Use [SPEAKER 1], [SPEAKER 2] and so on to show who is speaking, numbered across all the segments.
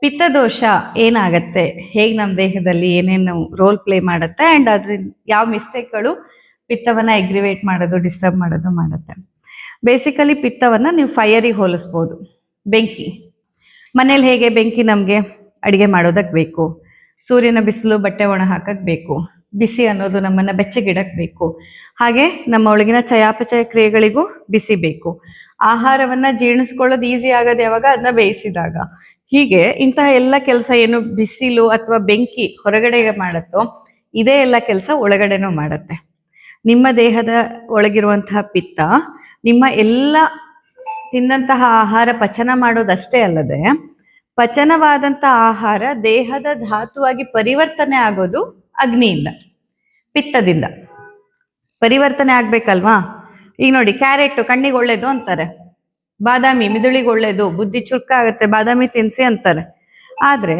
[SPEAKER 1] ಪಿತ್ತದೋಷ ಏನಾಗತ್ತೆ, ಹೇಗೆ ನಮ್ಮ ದೇಹದಲ್ಲಿ ಏನೇನು ರೋಲ್ ಪ್ಲೇ ಮಾಡುತ್ತೆ ಆ್ಯಂಡ್ ಅದ್ರಿಂದ ಯಾವ ಮಿಸ್ಟೇಕ್ಗಳು ಪಿತ್ತವನ್ನು ಎಗ್ರಿವೇಟ್ ಮಾಡೋದು, ಡಿಸ್ಟರ್ಬ್ ಮಾಡೋದು ಮಾಡುತ್ತೆ. ಬೇಸಿಕಲಿ ಪಿತ್ತವನ್ನು ನೀವು ಫೈರಿಗೆ ಹೋಲಿಸ್ಬೋದು. ಬೆಂಕಿ ಮನೇಲಿ ಹೇಗೆ ಬೆಂಕಿ ನಮಗೆ ಅಡುಗೆ ಮಾಡೋದಕ್ಕೆ ಬೇಕು, ಸೂರ್ಯನ ಬಿಸಿಲು ಬಟ್ಟೆ ಒಣ ಹಾಕಕ್ಕೆ ಬೇಕು, ಬಿಸಿ ಅನ್ನೋದು ನಮ್ಮನ್ನು ಬೆಚ್ಚಗಿಡಕ್ಕೆ ಬೇಕು. ಹಾಗೆ ನಮ್ಮ ಒಳಗಿನ ಚಯಾಪಚಯ ಕ್ರಿಯೆಗಳಿಗೂ ಬಿಸಿ ಬೇಕು. ಆಹಾರವನ್ನು ಜೀರ್ಣಿಸ್ಕೊಳ್ಳೋದು ಈಸಿ ಆಗೋದು ಯಾವಾಗ, ಅದನ್ನ ಬೇಯಿಸಿದಾಗ. ಹೀಗೆ ಇಂತಹ ಎಲ್ಲ ಕೆಲಸ ಏನು ಬಿಸಿಲು ಅಥವಾ ಬೆಂಕಿ ಹೊರಗಡೆಗೆ ಮಾಡುತ್ತೋ ಇದೇ ಎಲ್ಲ ಕೆಲಸ ಒಳಗಡೆನೂ ಮಾಡುತ್ತೆ. ನಿಮ್ಮ ದೇಹದ ಒಳಗಿರುವಂತಹ ಪಿತ್ತ ನಿಮ್ಮ ಎಲ್ಲ ತಿಂದಂತಹ ಆಹಾರ ಪಚನ ಮಾಡೋದಷ್ಟೇ ಅಲ್ಲದೆ, ಪಚನವಾದಂಥ ಆಹಾರ ದೇಹದ ಧಾತುವಾಗಿ ಪರಿವರ್ತನೆ ಆಗೋದು ಅಗ್ನಿಯಿಂದ, ಪಿತ್ತದಿಂದ ಪರಿವರ್ತನೆ ಆಗ್ಬೇಕಲ್ವಾ. ಈಗ ನೋಡಿ, ಕ್ಯಾರೆಟ್ ಕಣ್ಣಿಗೆ ಒಳ್ಳೇದು ಅಂತಾರೆ, ಬಾದಾಮಿ ಮಿದುಳಿಗೆ ಒಳ್ಳೇದು, ಬುದ್ಧಿ ಚುರುಕ ಆಗುತ್ತೆ, ಬಾದಾಮಿ ತಿನ್ನಿಸಿ ಅಂತಾರೆ. ಆದರೆ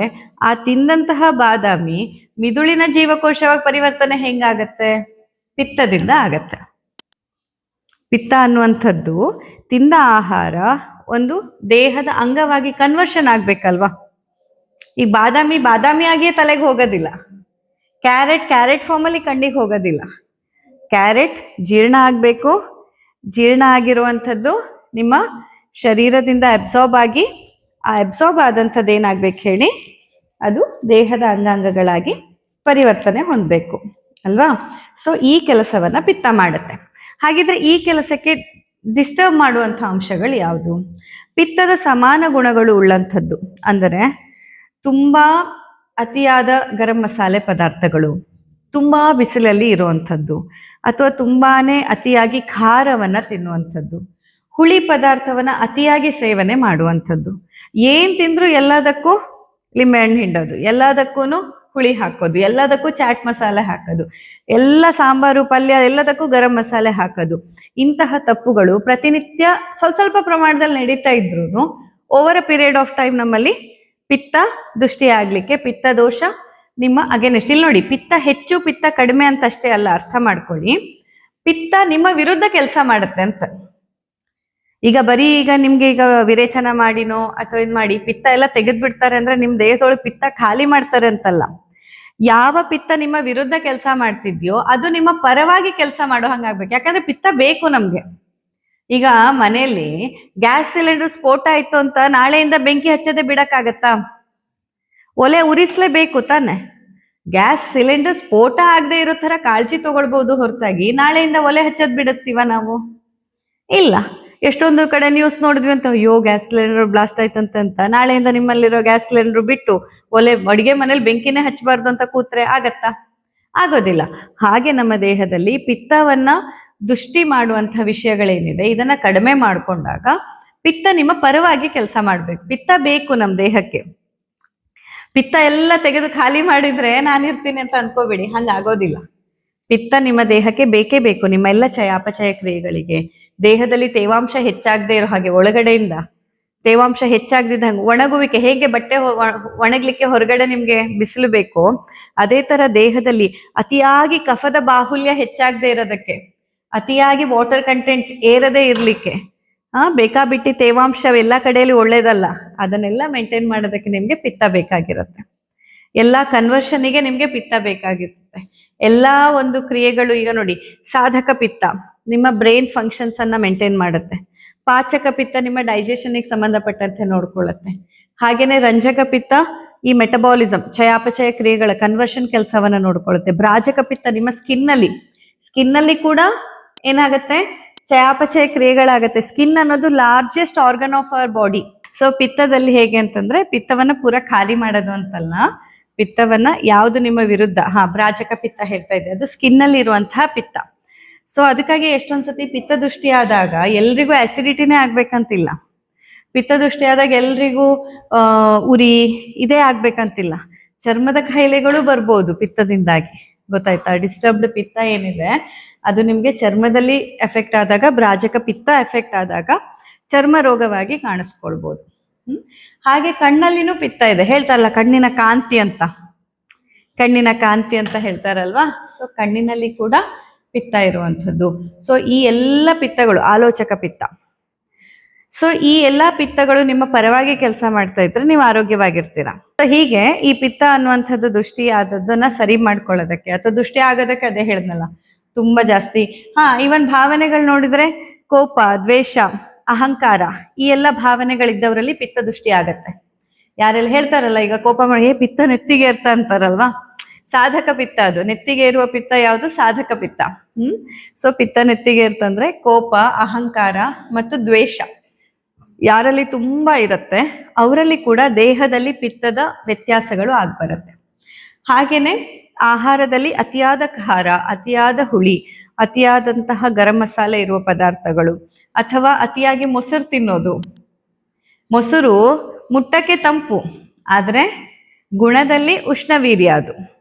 [SPEAKER 1] ಆ ತಿಂದಂತಹ ಬಾದಾಮಿ ಮಿದುಳಿನ ಜೀವಕೋಶವಾಗಿ ಪರಿವರ್ತನೆ ಹೆಂಗಾಗತ್ತೆ? ಪಿತ್ತದಿಂದ ಆಗತ್ತೆ. ಪಿತ್ತ ಅನ್ನುವಂಥದ್ದು ತಿಂದ ಆಹಾರ ಒಂದು ದೇಹದ ಅಂಗವಾಗಿ ಕನ್ವರ್ಷನ್ ಆಗ್ಬೇಕಲ್ವಾ. ಈ ಬಾದಾಮಿ ಆಗಿಯೇ ತಲೆಗೆ ಹೋಗೋದಿಲ್ಲ, ಕ್ಯಾರೆಟ್ ಫಾರ್ಮಲ್ಲಿ ಕಣ್ಣಿಗೆ ಹೋಗೋದಿಲ್ಲ. ಕ್ಯಾರೆಟ್ ಜೀರ್ಣ ಆಗಬೇಕು, ಜೀರ್ಣ ಆಗಿರುವಂಥದ್ದು ನಿಮ್ಮ ಶರೀರದಿಂದ ಅಬ್ಸಾರ್ಬ್ ಆಗಿ, ಆ ಅಬ್ಸಾರ್ಬ್ ಆದಂಥದ್ದು ಏನಾಗಬೇಕು ಹೇಳಿ, ಅದು ದೇಹದ ಅಂಗಾಂಗಗಳಾಗಿ ಪರಿವರ್ತನೆ ಹೊಂದಬೇಕು ಅಲ್ವಾ. ಸೊ ಈ ಕೆಲಸವನ್ನು ಪಿತ್ತ ಮಾಡುತ್ತೆ. ಹಾಗಿದ್ರೆ ಈ ಕೆಲಸಕ್ಕೆ ಡಿಸ್ಟರ್ಬ್ ಮಾಡುವಂಥ ಅಂಶಗಳು ಯಾವುದು? ಪಿತ್ತದ ಸಮಾನ ಗುಣಗಳು ಉಳ್ಳಂಥದ್ದು, ಅಂದರೆ ತುಂಬ ಅತಿಯಾದ ಗರಂ ಮಸಾಲೆ ಪದಾರ್ಥಗಳು, ತುಂಬ ಬಿಸಿಲಲ್ಲಿ ಇರುವಂಥದ್ದು, ಅಥವಾ ತುಂಬಾ ಅತಿಯಾಗಿ ಖಾರವನ್ನು ತಿನ್ನುವಂಥದ್ದು, ಹುಳಿ ಪದಾರ್ಥವನ್ನು ಅತಿಯಾಗಿ ಸೇವನೆ ಮಾಡುವಂಥದ್ದು. ಏನು ತಿಂದರೂ ಎಲ್ಲದಕ್ಕೂ ಲಿಂಬೆಹಣ್ಣು ಹಿಂಡೋದು, ಎಲ್ಲದಕ್ಕೂ ಹುಳಿ ಹಾಕೋದು, ಎಲ್ಲದಕ್ಕೂ ಚಾಟ್ ಮಸಾಲೆ ಹಾಕೋದು, ಎಲ್ಲ ಸಾಂಬಾರು ಪಲ್ಯ ಎಲ್ಲದಕ್ಕೂ ಗರಂ ಮಸಾಲೆ ಹಾಕೋದು. ಇಂತಹ ತಪ್ಪುಗಳು ಪ್ರತಿನಿತ್ಯ ಸ್ವಲ್ಪ ಪ್ರಮಾಣದಲ್ಲಿ ನಡೀತಾ ಇದ್ರೂ over a period of time ನಮ್ಮಲ್ಲಿ ಪಿತ್ತ ದೃಷ್ಟಿ ಆಗಲಿಕ್ಕೆ, ಪಿತ್ತ ದೋಷ ನಿಮ್ಮ ಅಗೇನೆಸ್ಟ್. ಇಲ್ಲಿ ನೋಡಿ, ಪಿತ್ತ ಹೆಚ್ಚು ಪಿತ್ತ ಕಡಿಮೆ ಅಂತ ಅಷ್ಟೇ ಅಲ್ಲ, ಅರ್ಥ ಮಾಡ್ಕೊಳ್ಳಿ. ಪಿತ್ತ ನಿಮ್ಮ ವಿರುದ್ಧ ಕೆಲಸ ಮಾಡುತ್ತೆ ಅಂತ. ಈಗ ನಿಮ್ಗೆ ಈಗ ವಿರೇಚನ ಮಾಡಿನೋ ಅಥವಾ ಇದು ಮಾಡಿ ಪಿತ್ತ ಎಲ್ಲ ತೆಗೆದು ಬಿಡ್ತಾರೆ ಅಂದ್ರೆ ನಿಮ್ಮ ದೇಹದೊಳಗೆ ಪಿತ್ತ ಖಾಲಿ ಮಾಡ್ತಾರೆ ಅಂತಲ್ಲ. ಯಾವ ಪಿತ್ತ ನಿಮ್ಮ ವಿರುದ್ಧ ಕೆಲಸ ಮಾಡ್ತಿದ್ಯೋ ಅದು ನಿಮ್ಮ ಪರವಾಗಿ ಕೆಲಸ ಮಾಡೋ ಹಂಗಾಗ್ಬೇಕು. ಯಾಕಂದ್ರೆ ಪಿತ್ತ ಬೇಕು ನಮ್ಗೆ. ಈಗ ಮನೆಯಲ್ಲಿ ಗ್ಯಾಸ್ ಸಿಲಿಂಡರ್ ಸ್ಫೋಟ ಆಯ್ತು ಅಂತ ನಾಳೆಯಿಂದ ಬೆಂಕಿ ಹಚ್ಚದೆ ಬಿಡಕ್ಕಾಗತ್ತಾ? ಒಲೆ ಉರಿಸ್ಲೇಬೇಕು ತಾನೆ. ಗ್ಯಾಸ್ ಸಿಲಿಂಡರ್ ಸ್ಫೋಟ ಆಗದೆ ಇರೋ ತರ ಕಾಳಜಿ ತಗೊಳ್ಬಹುದು ಹೊರತಾಗಿ ನಾಳೆಯಿಂದ ಒಲೆ ಹಚ್ಚೋದ್ ಬಿಡುತ್ತೀವ ನಾವು? ಇಲ್ಲ. ಎಷ್ಟೊಂದು ಕಡೆ ನ್ಯೂಸ್ ನೋಡಿದ್ವಿ ಅಂತ, ಅಯ್ಯೋ ಗ್ಯಾಸ್ ಸಿಲಿಂಡರ್ ಬ್ಲಾಸ್ಟ್ ಆಯ್ತಂತ ನಾಳೆಯಿಂದ ನಿಮ್ಮಲ್ಲಿರೋ ಗ್ಯಾಸ್ ಸಿಲಿಂಡರ್ ಬಿಟ್ಟು ಒಲೆ ಅಡುಗೆ ಮನೇಲಿ ಬೆಂಕಿನೇ ಹಚ್ಚಬಾರ್ದು ಅಂತ ಕೂತ್ರೆ ಆಗತ್ತಾ? ಆಗೋದಿಲ್ಲ. ಹಾಗೆ ನಮ್ಮ ದೇಹದಲ್ಲಿ ಪಿತ್ತವನ್ನ ದೃಷ್ಟಿ ಮಾಡುವಂಥ ವಿಷಯಗಳೇನಿದೆ ಇದನ್ನ ಕಡಿಮೆ ಮಾಡಿಕೊಂಡಾಗ ಪಿತ್ತ ನಿಮ್ಮ ಪರವಾಗಿ ಕೆಲಸ ಮಾಡ್ಬೇಕು. ಪಿತ್ತ ಬೇಕು ನಮ್ಮ ದೇಹಕ್ಕೆ. ಪಿತ್ತ ಎಲ್ಲ ತೆಗೆದು ಖಾಲಿ ಮಾಡಿದ್ರೆ ನಾನಿರ್ತೀನಿ ಅಂತ ಅನ್ಕೋಬೇಡಿ, ಹಂಗಾಗೋದಿಲ್ಲ. ಪಿತ್ತ ನಿಮ್ಮ ದೇಹಕ್ಕೆ ಬೇಕೇ ಬೇಕು, ನಿಮ್ಮ ಎಲ್ಲ ಚಯಾಪಚಯ ಕ್ರಿಯೆಗಳಿಗೆ. ದೇಹದಲ್ಲಿ ತೇವಾಂಶ ಹೆಚ್ಚಾಗದೆ ಇರೋ ಹಾಗೆ, ಒಳಗಡೆಯಿಂದ ತೇವಾಂಶ ಹೆಚ್ಚಾಗದಿದ್ದ ಹಂಗೆ ಒಣಗುವಿಕೆ, ಹೇಗೆ ಬಟ್ಟೆ ಒಣಗ್ಲಿಕ್ಕೆ ಹೊರಗಡೆ ನಿಮ್ಗೆ ಬಿಸಿಲು ಬೇಕು, ಅದೇ ತರ ದೇಹದಲ್ಲಿ ಅತಿಯಾಗಿ ಕಫದ ಬಾಹುಲ್ಯ ಹೆಚ್ಚಾಗದೆ ಇರೋದಕ್ಕೆ, ಅತಿಯಾಗಿ ವಾಟರ್ ಕಂಟೆಂಟ್ ಏರದೇ ಇರ್ಲಿಕ್ಕೆ, ಬೇಕಾಬಿಟ್ಟಿ ತೇವಾಂಶ ಎಲ್ಲ ಕಡೆಯಲ್ಲಿ ಒಳ್ಳೇದಲ್ಲ, ಅದನ್ನೆಲ್ಲ ಮೇಂಟೈನ್ ಮಾಡೋದಕ್ಕೆ ನಿಮ್ಗೆ ಪಿತ್ತ ಬೇಕಾಗಿರುತ್ತೆ. ಎಲ್ಲ ಕನ್ವರ್ಷನ್ಗೆ ನಿಮ್ಗೆ ಪಿತ್ತ ಬೇಕಾಗಿರುತ್ತೆ. ಎಲ್ಲ ಒಂದು ಕ್ರಿಯೆಗಳು, ಈಗ ನೋಡಿ, ಸಾಧಕ ಪಿತ್ತ ನಿಮ್ಮ ಬ್ರೈನ್ ಫಂಕ್ಷನ್ಸ್ ಅನ್ನ ಮೇಂಟೈನ್ ಮಾಡುತ್ತೆ. ಪಾಚಕ ಪಿತ್ತ ನಿಮ್ಮ ಡೈಜೆಷನ್ಗೆ ಸಂಬಂಧಪಟ್ಟಂತೆ ನೋಡ್ಕೊಳ್ಳುತ್ತೆ. ಹಾಗೇನೆ ರಂಜಕ ಪಿತ್ತ ಈ ಮೆಟಬಾಲಿಸಮ್, ಚಯಾಪಚಯ ಕ್ರಿಯೆಗಳ ಕನ್ವರ್ಷನ್ ಕೆಲಸವನ್ನ ನೋಡ್ಕೊಳ್ಳುತ್ತೆ. ಬ್ರಾಜಕ ಪಿತ್ತ ನಿಮ್ಮ ಸ್ಕಿನ್ನಲ್ಲಿ ಕೂಡ ಏನಾಗುತ್ತೆ, ಚಯಾಪಚಯ ಕ್ರಿಯೆಗಳಾಗತ್ತೆ. ಸ್ಕಿನ್ ಅನ್ನೋದು largest organ of our body. So ಪಿತ್ತದಲ್ಲಿ ಹೇಗೆ ಅಂತಂದ್ರೆ, ಪಿತ್ತವನ್ನ ಪೂರ ಖಾಲಿ ಮಾಡೋದು ಅಂತಲ್ಲ, ಪಿತ್ತವನ್ನ ಯಾವುದು ನಿಮ್ಮ ವಿರುದ್ಧ, ಬ್ರಾಜಕ ಪಿತ್ತ ಹೇಳ್ತಾ ಇದೆ, ಅದು ಸ್ಕಿನ್ನಲ್ಲಿ ಇರುವಂತಹ ಪಿತ್ತ. ಸೊ ಅದಕ್ಕಾಗಿ ಎಷ್ಟೊಂದ್ಸತಿ ಪಿತ್ತ ದೃಷ್ಟಿ ಆದಾಗ ಎಲ್ರಿಗೂ ಆಸಿಡಿಟಿನೇ ಆಗ್ಬೇಕಂತಿಲ್ಲ. ಪಿತ್ತ ದೃಷ್ಟಿ ಆದಾಗ ಎಲ್ರಿಗೂ ಉರಿ ಇದೇ ಆಗ್ಬೇಕಂತಿಲ್ಲ. ಚರ್ಮದ ಕಾಯಿಲೆಗಳು ಬರ್ಬೋದು ಪಿತ್ತದಿಂದಾಗಿ, ಗೊತ್ತಾಯ್ತಾ? ಡಿಸ್ಟರ್ಬ್ಡ್ ಪಿತ್ತ ಏನಿದೆ ಅದು ನಿಮ್ಗೆ ಚರ್ಮದಲ್ಲಿ ಎಫೆಕ್ಟ್ ಆದಾಗ, ಬ್ರಾಜಕ ಪಿತ್ತ ಎಫೆಕ್ಟ್ ಆದಾಗ ಚರ್ಮ ರೋಗವಾಗಿ ಕಾಣಿಸ್ಕೊಳ್ಬೋದು. ಹಾಗೆ ಕಣ್ಣಲ್ಲಿನೂ ಪಿತ್ತ ಇದೆ, ಹೇಳ್ತಾರಲ್ಲ ಕಣ್ಣಿನ ಕಾಂತಿ ಅಂತ ಹೇಳ್ತಾರಲ್ವಾ. ಸೊ ಕಣ್ಣಿನಲ್ಲಿ ಕೂಡ ಪಿತ್ತ ಇರುವಂಥದ್ದು. ಸೊ ಈ ಎಲ್ಲ ಪಿತ್ತಗಳು, ಆಲೋಚಕ ಪಿತ್ತ, ಸೊ ಈ ಎಲ್ಲಾ ಪಿತ್ತಗಳು ನಿಮ್ಮ ಪರವಾಗಿ ಕೆಲಸ ಮಾಡ್ತಾ ಇದ್ರೆ ನೀವು ಆರೋಗ್ಯವಾಗಿರ್ತೀರಾ. ಸೊ ಹೀಗೆ ಈ ಪಿತ್ತ ಅನ್ನುವಂಥದ್ದು ದೃಷ್ಟಿ ಆದದ್ದನ್ನ ಸರಿ ಮಾಡ್ಕೊಳ್ಳೋದಕ್ಕೆ ಅಥವಾ ದೃಷ್ಟಿ ಆಗೋದಕ್ಕೆ ಅದೇ ಹೇಳಿದ್ನಲ್ಲ ತುಂಬಾ ಜಾಸ್ತಿ. ಇವನ್ ಭಾವನೆಗಳು ನೋಡಿದ್ರೆ ಕೋಪ, ದ್ವೇಷ, ಅಹಂಕಾರ ಈ ಎಲ್ಲ ಭಾವನೆಗಳಿದ್ದವರಲ್ಲಿ ಪಿತ್ತ ದೃಷ್ಟಿ ಆಗತ್ತೆ. ಯಾರೆಲ್ಲ ಹೇಳ್ತಾರಲ್ಲ ಈಗ ಕೋಪ ಮಾಡಿ ಪಿತ್ತ ನೆತ್ತಿಗೆ ಇರ್ತ ಅಂತಾರಲ್ವಾ, ಸಾಧಕ ಪಿತ್ತ ಅದು. ನೆತ್ತಿಗೆ ಇರುವ ಪಿತ್ತ ಯಾವುದು? ಸಾಧಕ ಪಿತ್ತ. ಸೊ ಪಿತ್ತ ನೆತ್ತಿಗೆ ಇರ್ತಂದ್ರೆ ಕೋಪ, ಅಹಂಕಾರ ಮತ್ತು ದ್ವೇಷ ಯಾರಲ್ಲಿ ತುಂಬಾ ಇರುತ್ತೆ ಅವರಲ್ಲಿ ಕೂಡ ದೇಹದಲ್ಲಿ ಪಿತ್ತದ ವ್ಯತ್ಯಾಸಗಳು ಆಗ್ಬರುತ್ತೆ. ಹಾಗೇನೆ ಆಹಾರದಲ್ಲಿ ಅತಿಯಾದ ಖಾರ, ಅತಿಯಾದ ಹುಳಿ, ಅತಿಯಾದಂತಹ ಗರಂ ಮಸಾಲೆ ಇರುವ ಪದಾರ್ಥಗಳು, ಅಥವಾ ಅತಿಯಾಗಿ ಮೊಸರು ತಿನ್ನೋದು. ಮೊಸರು ಮುಟ್ಟಕ್ಕೆ ತಂಪು ಆದ್ರೆ ಗುಣದಲ್ಲಿ ಉಷ್ಣವೀರ್ಯ ಅದು,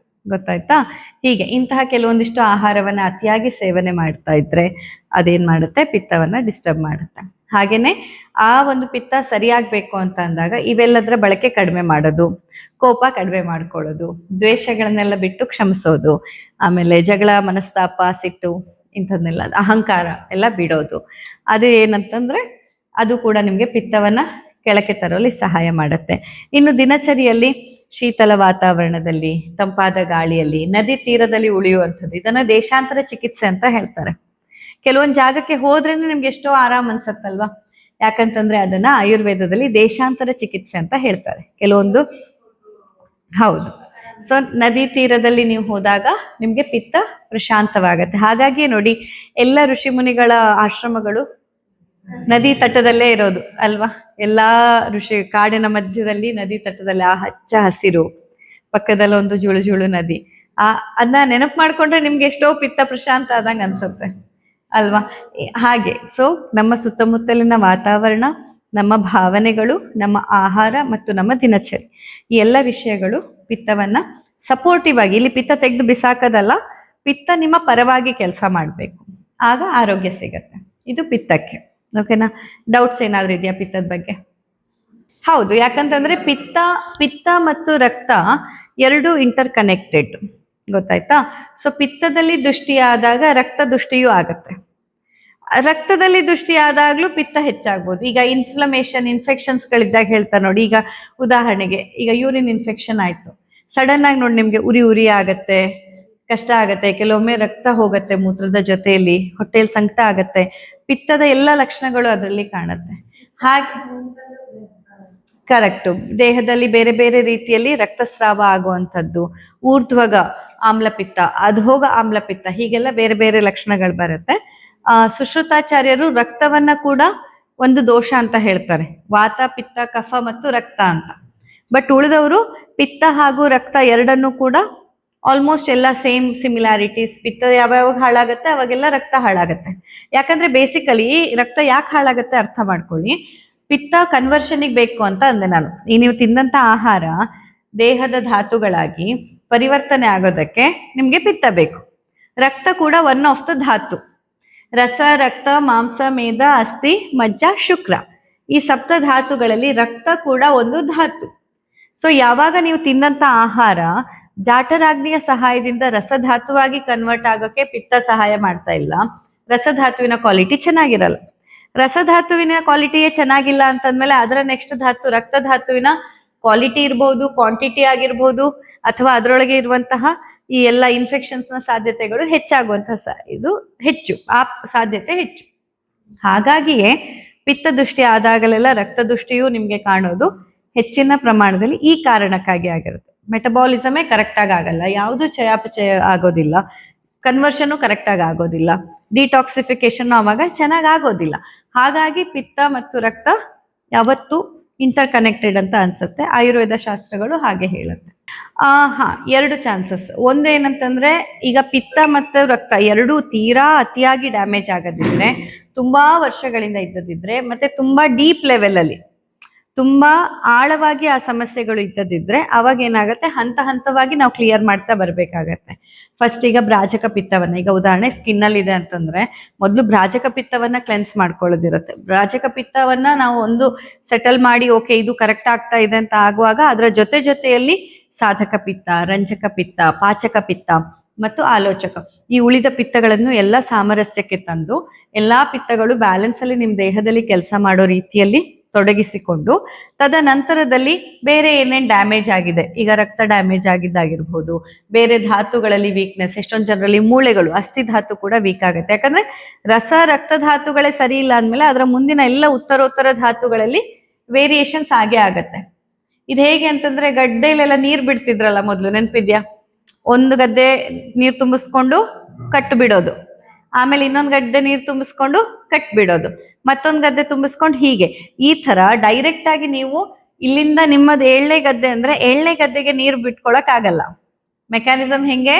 [SPEAKER 1] ಗೊತ್ತಾಯ್ತಾ? ಹೀಗೆ ಇಂತಹ ಕೆಲವೊಂದಿಷ್ಟು ಆಹಾರವನ್ನ ಅತಿಯಾಗಿ ಸೇವನೆ ಮಾಡ್ತಾ ಇದ್ರೆ ಅದೇನ್ ಮಾಡುತ್ತೆ? ಪಿತ್ತವನ್ನ ಡಿಸ್ಟರ್ಬ್ ಮಾಡುತ್ತೆ. ಹಾಗೇನೆ ಆ ಒಂದು ಪಿತ್ತ ಸರಿಯಾಗಬೇಕು ಅಂತ ಅಂದಾಗ ಇವೆಲ್ಲದರ ಬಳಕೆ ಕಡಿಮೆ ಮಾಡೋದು, ಕೋಪ ಕಡಿಮೆ ಮಾಡ್ಕೊಳ್ಳೋದು, ದ್ವೇಷಗಳನ್ನೆಲ್ಲ ಬಿಟ್ಟು ಕ್ಷಮಿಸೋದು, ಆಮೇಲೆ ಜಗಳ, ಮನಸ್ತಾಪ, ಸಿಟ್ಟು ಇಂಥದ್ನೆಲ್ಲ, ಅಹಂಕಾರ ಎಲ್ಲ ಬಿಡೋದು. ಅದು ಏನಂತಂದ್ರೆ ಅದು ಕೂಡ ನಿಮಗೆ ಪಿತ್ತವನ್ನ ಕೆಳಕ್ಕೆ ತರುವಲ್ಲಿ ಸಹಾಯ ಮಾಡುತ್ತೆ. ಇನ್ನು ದಿನಚರಿಯಲ್ಲಿ ಶೀತಲ ವಾತಾವರಣದಲ್ಲಿ, ತಂಪಾದ ಗಾಳಿಯಲ್ಲಿ, ನದಿ ತೀರದಲ್ಲಿ ಉಳಿಯುವಂಥದ್ದು, ಇದನ್ನ ದೇಶಾಂತರ ಚಿಕಿತ್ಸೆ ಅಂತ ಹೇಳ್ತಾರೆ. ಕೆಲವೊಂದು ಜಾಗಕ್ಕೆ ಹೋದ್ರೇನೆ ನಿಮ್ಗೆ ಎಷ್ಟೋ ಆರಾಮ್ ಅನ್ಸತ್ತಲ್ವಾ? ಯಾಕಂತಂದ್ರೆ ಅದನ್ನ ಆಯುರ್ವೇದದಲ್ಲಿ ದೇಶಾಂತರ ಚಿಕಿತ್ಸೆ ಅಂತ ಹೇಳ್ತಾರೆ ಕೆಲವೊಂದು. ಹೌದು. ಸೊ ನದಿ ತೀರದಲ್ಲಿ ನೀವು ಹೋದಾಗ ನಿಮ್ಗೆ ಪಿತ್ತ ಪ್ರಶಾಂತವಾಗತ್ತೆ. ಹಾಗಾಗಿ ನೋಡಿ ಎಲ್ಲ ಋಷಿ ಮುನಿಗಳ ಆಶ್ರಮಗಳು ನದಿ ತಟದಲ್ಲೇ ಇರೋದು ಅಲ್ವಾ? ಎಲ್ಲಾ ಕಾಡಿನ ಮಧ್ಯದಲ್ಲಿ, ನದಿ ತಟದಲ್ಲಿ ಆ ಹಚ್ಚ ಹಸಿರು, ಪಕ್ಕದಲ್ಲಿ ಒಂದು ಜುಳು ಜುಳು ನದಿ, ಅದನ್ನ ನೆನಪು ಮಾಡ್ಕೊಂಡ್ರೆ ನಿಮ್ಗೆ ಎಷ್ಟೋ ಪಿತ್ತ ಪ್ರಶಾಂತ ಆದಂಗ ಅನ್ಸುತ್ತೆ ಅಲ್ವಾ? ಹಾಗೆ ಸೊ ನಮ್ಮ ಸುತ್ತಮುತ್ತಲಿನ ವಾತಾವರಣ, ನಮ್ಮ ಭಾವನೆಗಳು, ನಮ್ಮ ಆಹಾರ ಮತ್ತು ನಮ್ಮ ದಿನಚರಿ ಈ ಎಲ್ಲ ವಿಷಯಗಳು ಪಿತ್ತವನ್ನ ಸಪೋರ್ಟಿವ್ ಆಗಿ, ಇಲ್ಲಿ ಪಿತ್ತ ತೆಗೆದು ಬಿಸಾಕದಲ್ಲ, ಪಿತ್ತ ನಿಮ್ಮ ಪರವಾಗಿ ಕೆಲಸ ಮಾಡಬೇಕು, ಆಗ ಆರೋಗ್ಯ ಸಿಗತ್ತೆ. ಇದು ಪಿತ್ತಕ್ಕೆ. ಓಕೆನಾ? ಡೌಟ್ಸ್ ಏನಾದ್ರೂ ಇದೆಯಾ ಪಿತ್ತದ ಬಗ್ಗೆ? ಹೌದು, ಯಾಕಂತಂದ್ರೆ ಪಿತ್ತ ಮತ್ತು ರಕ್ತ ಎರಡು ಇಂಟರ್ ಕನೆಕ್ಟೆಡ್, ಗೊತ್ತಾಯ್ತಾ? ಸೊ ಪಿತ್ತದಲ್ಲಿ ದೃಷ್ಟಿ ಆದಾಗ ರಕ್ತ ದೃಷ್ಟಿಯೂ ಆಗತ್ತೆ. ರಕ್ತದಲ್ಲಿ ದೃಷ್ಟಿ ಆದಾಗ್ಲೂ ಪಿತ್ತ ಹೆಚ್ಚಾಗ್ಬೋದು. ಈಗ ಇನ್ಫೆಕ್ಷನ್ಸ್ಗಳಿದ್ದಾಗ ಹೇಳ್ತಾರೆ ನೋಡಿ, ಈಗ ಉದಾಹರಣೆಗೆ ಈಗ ಯೂರಿನ್ ಇನ್ಫೆಕ್ಷನ್ ಆಯ್ತು, ಸಡನ್ ಆಗಿ ನೋಡಿ ನಿಮ್ಗೆ ಉರಿ ಆಗತ್ತೆ, ಕಷ್ಟ ಆಗತ್ತೆ, ಕೆಲವೊಮ್ಮೆ ರಕ್ತ ಹೋಗತ್ತೆ ಮೂತ್ರದ ಜೊತೆಯಲ್ಲಿ, ಹೊಟ್ಟೆಯಲ್ಲಿ ಸಂಕಟ ಆಗತ್ತೆ, ಪಿತ್ತದ ಎಲ್ಲ ಲಕ್ಷಣಗಳು ಅದರಲ್ಲಿ ಕಾಣುತ್ತೆ. ಹಾಗೆ ಕರೆಕ್ಟು, ದೇಹದಲ್ಲಿ ಬೇರೆ ಬೇರೆ ರೀತಿಯಲ್ಲಿ ರಕ್ತಸ್ರಾವ ಆಗುವಂಥದ್ದು, ಊರ್ಧ್ವಗ ಆಮ್ಲಪಿತ್ತ, ಅಧೋಗ ಆಮ್ಲಪಿತ್ತ, ಹೀಗೆಲ್ಲ ಬೇರೆ ಬೇರೆ ಲಕ್ಷಣಗಳು ಬರುತ್ತೆ. ಸುಶ್ರುತಾಚಾರ್ಯರು ರಕ್ತವನ್ನ ಕೂಡ ಒಂದು ದೋಷ ಅಂತ ಹೇಳ್ತಾರೆ, ವಾತ, ಪಿತ್ತ, ಕಫ ಮತ್ತು ರಕ್ತ ಅಂತ. ಬಟ್ ಉಳಿದವರು ಪಿತ್ತ ಹಾಗೂ ರಕ್ತ ಎರಡನ್ನೂ ಕೂಡ ಆಲ್ಮೋಸ್ಟ್ ಎಲ್ಲ ಸೇಮ್ ಸಿಮಿಲಾರಿಟೀಸ್. ಪಿತ್ತ ಯಾವಾಗ ಹಾಳಾಗತ್ತೆ ಅವಾಗೆಲ್ಲ ರಕ್ತ ಹಾಳಾಗತ್ತೆ. ಯಾಕಂದ್ರೆ ಬೇಸಿಕಲಿ ರಕ್ತ ಯಾಕೆ ಹಾಳಾಗತ್ತೆ ಅರ್ಥ ಮಾಡ್ಕೊಳ್ಳಿ. ಪಿತ್ತ ಕನ್ವರ್ಷನ್ಗೆ ಬೇಕು ಅಂತ ಅಂದೆ ನಾನು. ನೀವು ತಿಂದಂತ ಆಹಾರ ದೇಹದ ಧಾತುಗಳಾಗಿ ಪರಿವರ್ತನೆ ಆಗೋದಕ್ಕೆ ನಿಮ್ಗೆ ಪಿತ್ತ ಬೇಕು. ರಕ್ತ ಕೂಡ ಒನ್ ಆಫ್ ದ ಧಾತು. ರಸ, ರಕ್ತ, ಮಾಂಸ, ಮೇದ, ಅಸ್ಥಿ, ಮಜ್ಜ, ಶುಕ್ರ, ಈ ಸಪ್ತ ಧಾತುಗಳಲ್ಲಿ ರಕ್ತ ಕೂಡ ಒಂದು ಧಾತು. ಸೊ ಯಾವಾಗ ನೀವು ತಿಂದಂತ ಆಹಾರ ಜಾಠರಾಗ್ನಿಯ ಸಹಾಯದಿಂದ ರಸಧಾತುವಾಗಿ ಕನ್ವರ್ಟ್ ಆಗೋಕೆ ಪಿತ್ತ ಸಹಾಯ ಮಾಡ್ತಾ ಇಲ್ಲ, ರಸಧಾತುವಿನ ಕ್ವಾಲಿಟಿ ಚೆನ್ನಾಗಿರಲ್ಲ. ರಸಧಾತುವಿನ ಕ್ವಾಲಿಟಿಯೇ ಚೆನ್ನಾಗಿಲ್ಲ ಅಂತಂದ್ಮೇಲೆ ಅದರ ನೆಕ್ಸ್ಟ್ ಧಾತು ರಕ್ತ ಧಾತುವಿನ ಕ್ವಾಲಿಟಿ ಇರ್ಬೋದು, ಕ್ವಾಂಟಿಟಿ ಆಗಿರ್ಬೋದು, ಅಥವಾ ಅದರೊಳಗೆ ಇರುವಂತಹ ಈ ಎಲ್ಲ ಇನ್ಫೆಕ್ಷನ್ಸ್ನ ಸಾಧ್ಯತೆಗಳು ಹೆಚ್ಚಾಗುವಂತಹ ಇದು ಹೆಚ್ಚು, ಆ ಸಾಧ್ಯತೆ ಹೆಚ್ಚು. ಹಾಗಾಗಿಯೇ ಪಿತ್ತ ದೃಷ್ಟಿ ಆದಾಗಲೆಲ್ಲ ರಕ್ತ ದೃಷ್ಟಿಯು ನಿಮ್ಗೆ ಕಾಣೋದು ಹೆಚ್ಚಿನ ಪ್ರಮಾಣದಲ್ಲಿ ಈ ಕಾರಣಕ್ಕಾಗಿ ಆಗಿರುತ್ತೆ. ಮೆಟಬಾಲಿಸಮೇ ಕರೆಕ್ಟಾಗಿ ಆಗಲ್ಲ, ಯಾವುದು ಚಯಾಪಚಯ ಆಗೋದಿಲ್ಲ, ಕನ್ವರ್ಷನು ಕರೆಕ್ಟಾಗಿ ಆಗೋದಿಲ್ಲ, ಡಿಟಾಕ್ಸಿಫಿಕೇಶನ್ ಅವಾಗ ಚೆನ್ನಾಗಿ ಆಗೋದಿಲ್ಲ. ಹಾಗಾಗಿ ಪಿತ್ತ ಮತ್ತು ರಕ್ತ ಯಾವತ್ತು ಇಂಟರ್ ಕನೆಕ್ಟೆಡ್ ಅಂತ ಅನ್ಸುತ್ತೆ. ಆಯುರ್ವೇದ ಶಾಸ್ತ್ರಗಳು ಹಾಗೆ ಹೇಳುತ್ತೆ. ಎರಡು ಚಾನ್ಸಸ್. ಒಂದೇನಂತಂದ್ರೆ ಈಗ ಪಿತ್ತ ಮತ್ತು ರಕ್ತ ಎರಡೂ ತೀರಾ ಅತಿಯಾಗಿ ಡ್ಯಾಮೇಜ್ ಆಗದಿದ್ರೆ, ತುಂಬಾ ವರ್ಷಗಳಿಂದ ಇದ್ದದಿದ್ರೆ, ಮತ್ತೆ ತುಂಬಾ ಡೀಪ್ ಲೆವೆಲ್ ಅಲ್ಲಿ ತುಂಬಾ ಆಳವಾಗಿ ಆ ಸಮಸ್ಯೆಗಳು ಇದ್ದದಿದ್ರೆ ಅವಾಗ ಏನಾಗುತ್ತೆ, ಹಂತ ಹಂತವಾಗಿ ನಾವು ಕ್ಲಿಯರ್ ಮಾಡ್ತಾ ಬರ್ಬೇಕಾಗತ್ತೆ. ಫಸ್ಟ್ ಈಗ ಭ್ರಾಜಕ ಪಿತ್ತವನ್ನ, ಈಗ ಉದಾಹರಣೆ ಸ್ಕಿನ್ ಅಲ್ಲಿ ಇದೆ ಅಂತಂದ್ರೆ ಮೊದಲು ಭ್ರಾಜಕ ಪಿತ್ತವನ್ನ ಕ್ಲೆನ್ಸ್ ಮಾಡ್ಕೊಳ್ಳೋದಿರುತ್ತೆ. ಭ್ರಾಜಕ ಪಿತ್ತವನ್ನ ನಾವು ಒಂದು ಸೆಟಲ್ ಮಾಡಿ ಓಕೆ ಇದು ಕರೆಕ್ಟ್ ಆಗ್ತಾ ಇದೆ ಅಂತ ಆಗುವಾಗ ಅದರ ಜೊತೆಯಲ್ಲಿ ಸಾಧಕ ಪಿತ್ತ, ರಂಜಕ ಪಿತ್ತ, ಪಾಚಕ ಪಿತ್ತ ಮತ್ತು ಆಲೋಚಕ. ಈ ಉಳಿದ ಪಿತ್ತಗಳನ್ನು ಎಲ್ಲ ಸಾಮರಸ್ಯಕ್ಕೆ ತಂದು ಎಲ್ಲಾ ಪಿತ್ತಗಳು ಬ್ಯಾಲೆನ್ಸ್ ಅಲ್ಲಿ ನಿಮ್ಮ ದೇಹದಲ್ಲಿ ಕೆಲಸ ಮಾಡೋ ರೀತಿಯಲ್ಲಿ ತೊಡಗಿಸಿಕೊಂಡು, ತದನಂತರದಲ್ಲಿ ಬೇರೆ ಏನೇನ್ ಡ್ಯಾಮೇಜ್ ಆಗಿದೆ, ಈಗ ರಕ್ತ ಡ್ಯಾಮೇಜ್ ಆಗಿದ್ದಾಗಿರ್ಬೋದು, ಬೇರೆ ಧಾತುಗಳಲ್ಲಿ ವೀಕ್ನೆಸ್, ಎಷ್ಟೊಂದು ಜನರಲ್ಲಿ ಮೂಳೆಗಳು, ಅಸ್ಥಿ ಧಾತು ಕೂಡ ವೀಕ್ ಆಗುತ್ತೆ. ಯಾಕಂದ್ರೆ ರಕ್ತ ಧಾತುಗಳೇ ಸರಿ ಇಲ್ಲ ಅಂದ್ಮೇಲೆ ಅದರ ಮುಂದಿನ ಎಲ್ಲ ಉತ್ತರೋತ್ತರ ಧಾತುಗಳಲ್ಲಿ ವೇರಿಯೇಷನ್ಸ್ ಆಗೇ ಆಗತ್ತೆ. ಇದು ಹೇಗೆ ಅಂತಂದ್ರೆ, ಗಡ್ಡೆಲೆಲ್ಲ ನೀರ್ ಬಿಡ್ತಿದ್ರಲ್ಲ ಮೊದಲು, ನೆನ್ಪಿದ್ಯಾ? ಒಂದು ಗದ್ದೆ ನೀರ್ ತುಂಬಿಸ್ಕೊಂಡು ಕಟ್ಟು ಬಿಡೋದು, ಆಮೇಲೆ ಇನ್ನೊಂದು ಗದ್ದೆ ನೀರು ತುಂಬಿಸ್ಕೊಂಡು ಕಟ್ ಬಿಡೋದು, ಮತ್ತೊಂದು ಗದ್ದೆ ತುಂಬಿಸ್ಕೊಂಡು, ಹೀಗೆ ಈ ತರ ಡೈರೆಕ್ಟ್ ಆಗಿ ನೀವು ಇಲ್ಲಿಂದ ನಿಮ್ಮದು 7ನೇ ಗದ್ದೆ ಅಂದ್ರೆ 7ನೇ ಗದ್ದೆಗೆ ನೀರು ಬಿಟ್ಕೊಳಕ್ ಆಗಲ್ಲ. ಮೆಕ್ಯಾನಿಸಮ್ ಹೆಂಗೆ?